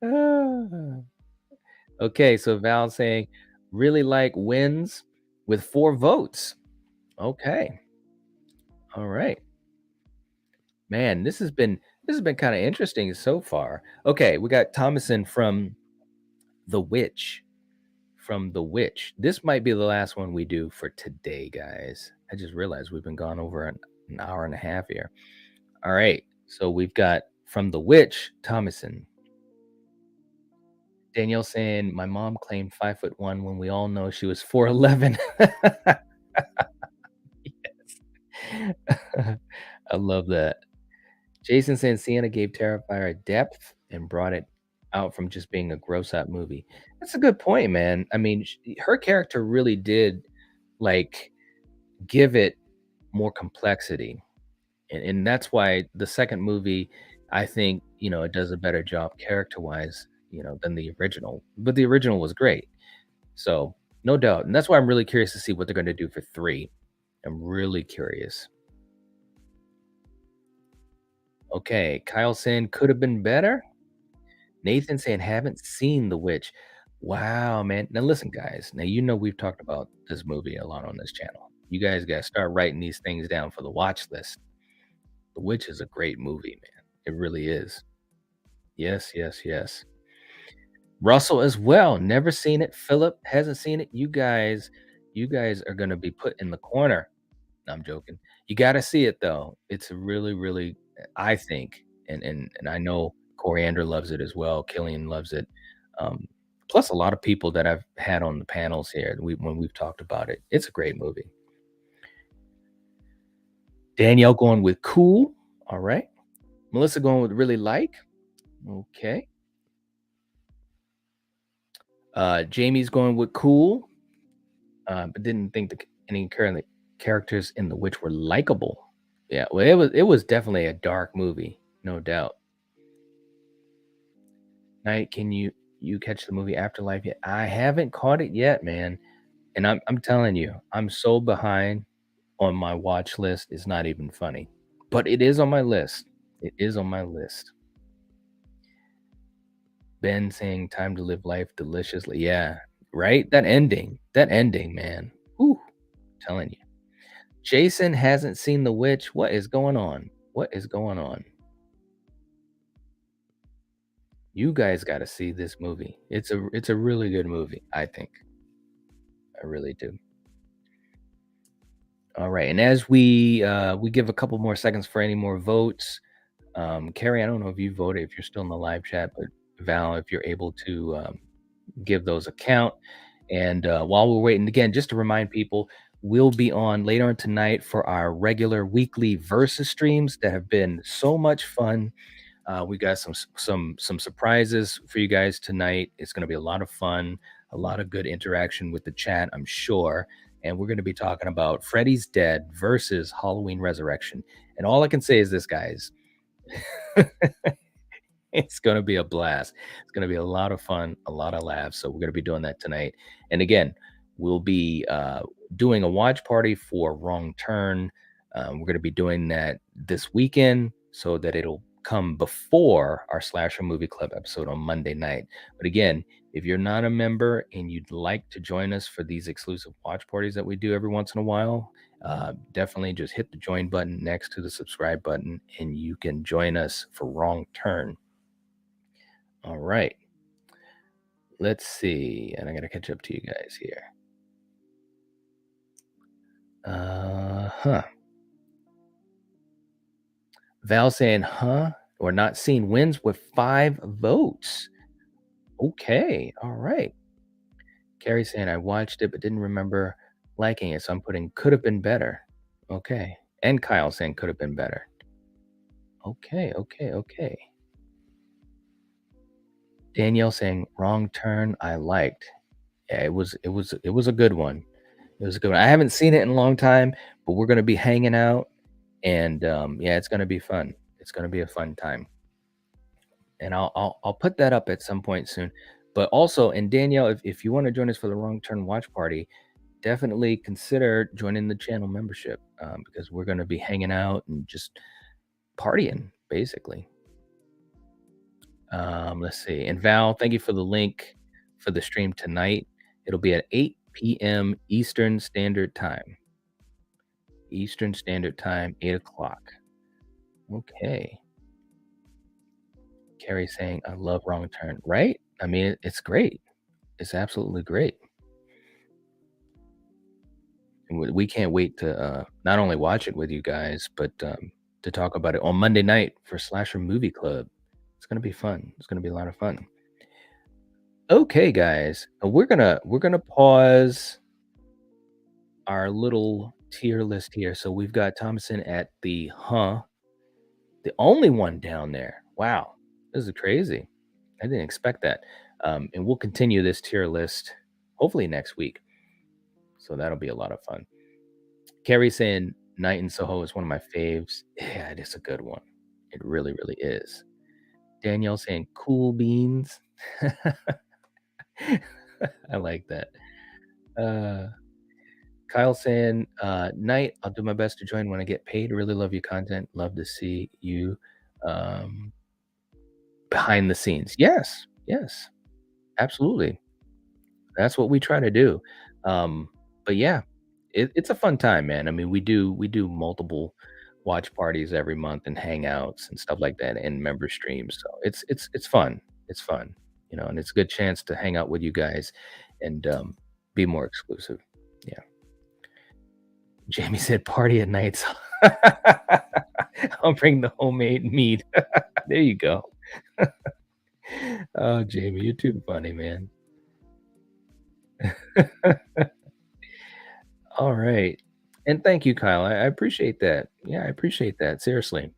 Ah. Okay, so Val saying, "Really like wins with 4 votes." Okay. All right. Man, this has been kinda interesting so far. Okay, we got Thomason The Witch from The Witch. This might be the last one we do for today, guys. I just realized we've been gone over an hour and a half here. All right, so we've got from The Witch, Thomason. Danielle saying, "My mom claimed 5'1" when we all know she was 4'11." I love that. Jason saying Sienna gave Terrifier depth and brought it out from just being a gross out movie. That's a good point, man. I mean, her character really did like give it more complexity. And that's why the second movie, I think, it does a better job character wise, than the original. But the original was great. So, no doubt. And that's why I'm really curious to see what they're going to do for three. I'm really curious. Okay. Kyle saying could have been better. Nathan saying, "Haven't seen The Witch." Wow, man. Now listen, guys. Now we've talked about this movie a lot on this channel. You guys gotta start writing these things down for the watch list. The Witch is a great movie, man. It really is. Yes, yes, yes. Russell as well. Never seen it. Philip hasn't seen it. You guys are gonna be put in the corner. No, I'm joking. You gotta see it though. It's a really, really, I think, and I know Coriander loves it as well. Killian loves it. Um, plus a lot of people that I've had on the panels here, when we've talked about it. It's a great movie. Danielle going with cool. All right. Melissa going with really like. Okay. Jamie's going with cool, but didn't think any current characters in the witch were likable. Yeah, well, it was definitely a dark movie, no doubt. Night, can you catch the movie Afterlife yet? I haven't caught it yet, man. And I'm telling you, I'm so behind on my watch list. It's not even funny. But it is on my list. It is on my list. Ben saying time to live life deliciously. Yeah, right? That ending. That ending, man. Whew, telling you. Jason hasn't seen The Witch. What is going on? What is going on? You guys got to see this movie. It's a really good movie, I think. I really do. All right, and as we give a couple more seconds for any more votes, Carrie, I don't know if you voted, if you're still in the live chat, but Val, if you're able to give those a count. And while we're waiting, again, just to remind people, we'll be on later on tonight for our regular weekly versus streams that have been so much fun. We got some surprises for you guys tonight. It's going to be a lot of fun, a lot of good interaction with the chat, I'm sure. And we're going to be talking about Freddy's Dead versus Halloween Resurrection. And all I can say is this, guys. It's going to be a blast. It's going to be a lot of fun, a lot of laughs. So we're going to be doing that tonight. And again, we'll be doing a watch party for Wrong Turn. We're going to be doing that this weekend so that it'll come before our Slasher Movie Club episode on Monday night. But again, if you're not a member and you'd like to join us for these exclusive watch parties that we do every once in a while, definitely just hit the join button next to the subscribe button and you can join us for Wrong Turn. All right. Let's see. And I got to catch up to you guys here. Huh. Val saying, "Huh?" or "Not seen" wins with 5 votes. Okay, alright. Carrie saying, "I watched it but didn't remember liking it, so I'm putting could have been better." Okay. And Kyle saying could have been better. Okay, okay, okay. Danielle saying, "Wrong Turn, I liked." Yeah, it was a good one. It was a good one. I haven't seen it in a long time, but we're gonna be hanging out, and, yeah, it's gonna be fun. It's gonna be a fun time, and I'll put that up at some point soon. But also and Danielle, if you wanna join us for the Wrong Turn watch party, definitely consider joining the channel membership, because we're gonna be hanging out and just partying, basically. Let's see. And Val, thank you for the link for the stream tonight. It'll be at 8 p.m. Eastern Standard Time. Eastern Standard Time, 8 o'clock. Okay. Carrie saying, I love Wrong Turn, right? I mean, it's great. It's absolutely great. And we can't wait to not only watch it with you guys, but to talk about it on Monday night for Slasher Movie Club. It's gonna be fun. It's gonna be a lot of fun. Okay, guys, we're gonna pause our little tier list here. So we've got Thomason at the only one down there. Wow, this is crazy. I didn't expect that. And we'll continue this tier list hopefully next week. So that'll be a lot of fun. Carrie saying Night in Soho is one of my faves. Yeah, it is a good one. It really, really is. Danielle saying cool beans. I like that. Uh, Kyle saying, Night, I'll do my best to join when I get paid. Really love your content. Love to see you um, behind the scenes. Yes, yes, absolutely. That's what we try to do. Um, but yeah, it's a fun time, man. I mean, we do multiple watch parties every month and hangouts and stuff like that and member streams. So it's fun. It's fun, and it's a good chance to hang out with you guys and be more exclusive. Yeah. Jamie said party at nights. I'll bring the homemade meat. There you go. Oh, Jamie, you're too funny, man. All right. And thank you, Kyle. I appreciate that. Yeah, I appreciate that. Seriously.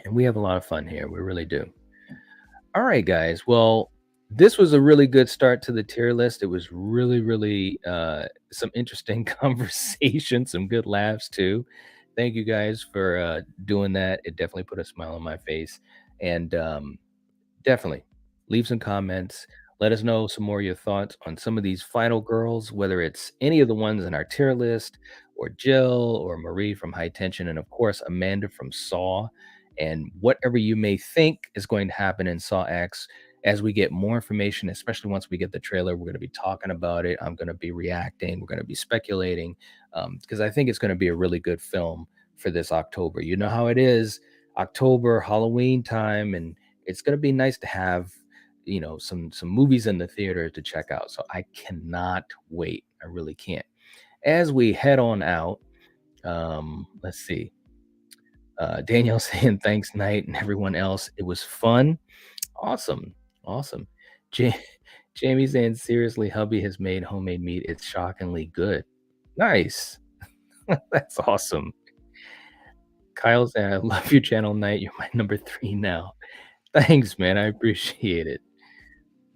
And we have a lot of fun here. We really do. All right, guys. Well, this was a really good start to the tier list. It was really, really some interesting conversation, some good laughs too. Thank you guys for doing that. It definitely put a smile on my face. And definitely. Leave some comments. Let us know some more of your thoughts on some of these final girls, whether it's any of the ones in our tier list, or Jill, or Marie from High Tension, and of course, Amanda from Saw, and whatever you may think is going to happen in Saw X. As we get more information, especially once we get the trailer, we're going to be talking about it. I'm going to be reacting. We're going to be speculating because I think it's going to be a really good film for this October. You know how it is, October, Halloween time, and it's gonna be nice to have, some movies in the theater to check out. So I cannot wait. I really can't. As we head on out, let's see. Danielle saying thanks, Night, and everyone else. It was fun. Awesome. Awesome. Ja- Jamie saying seriously, hubby has made homemade meat. It's shockingly good. Nice. That's awesome. Kyle saying, I love your channel, Night. You're my number three now. Thanks, man. I appreciate it.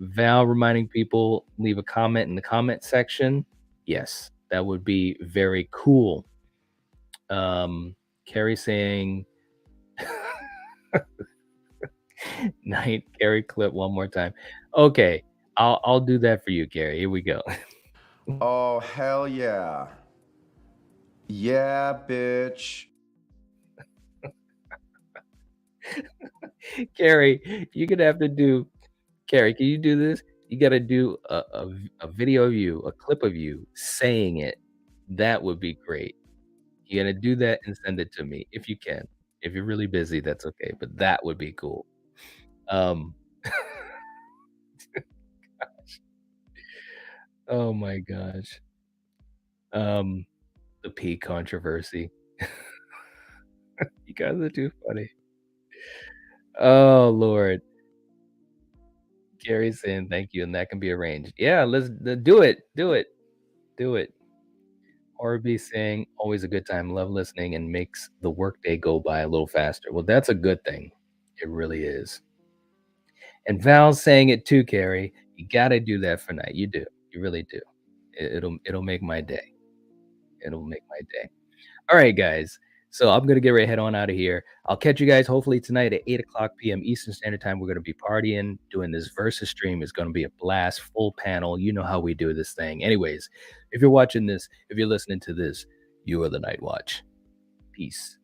Val reminding people leave a comment in the comment section. Yes, that would be very cool. Carrie saying night Carrie clip one more time. Okay, I'll do that for you, Carrie. Here we go. Oh, hell yeah. Yeah, bitch. Carrie, you're gonna have to do Carrie, can you do this? You gotta do a video of you, a clip of you saying it. That would be great. You gotta do that and send it to me if you can. If you're really busy, that's okay, but that would be cool. Um, oh my gosh. Um, the pee controversy. You guys are too funny. Oh, Lord. Carrie saying thank you, and that can be arranged. Yeah, do it, do it, do it. Orby saying, "Always a good time, love listening, and makes the workday go by a little faster." Well, that's a good thing. It really is. And Val's saying it too, Carrie. You gotta do that for night. You do. You really do. It'll make my day. It'll make my day. All right, guys. So I'm gonna get ready to head on out of here. I'll catch you guys hopefully tonight at 8 o'clock p.m. Eastern Standard Time. We're gonna be partying, doing this versus stream. It's gonna be a blast, full panel. You know how we do this thing. Anyways, if you're watching this, if you're listening to this, you are the Night Watch. Peace.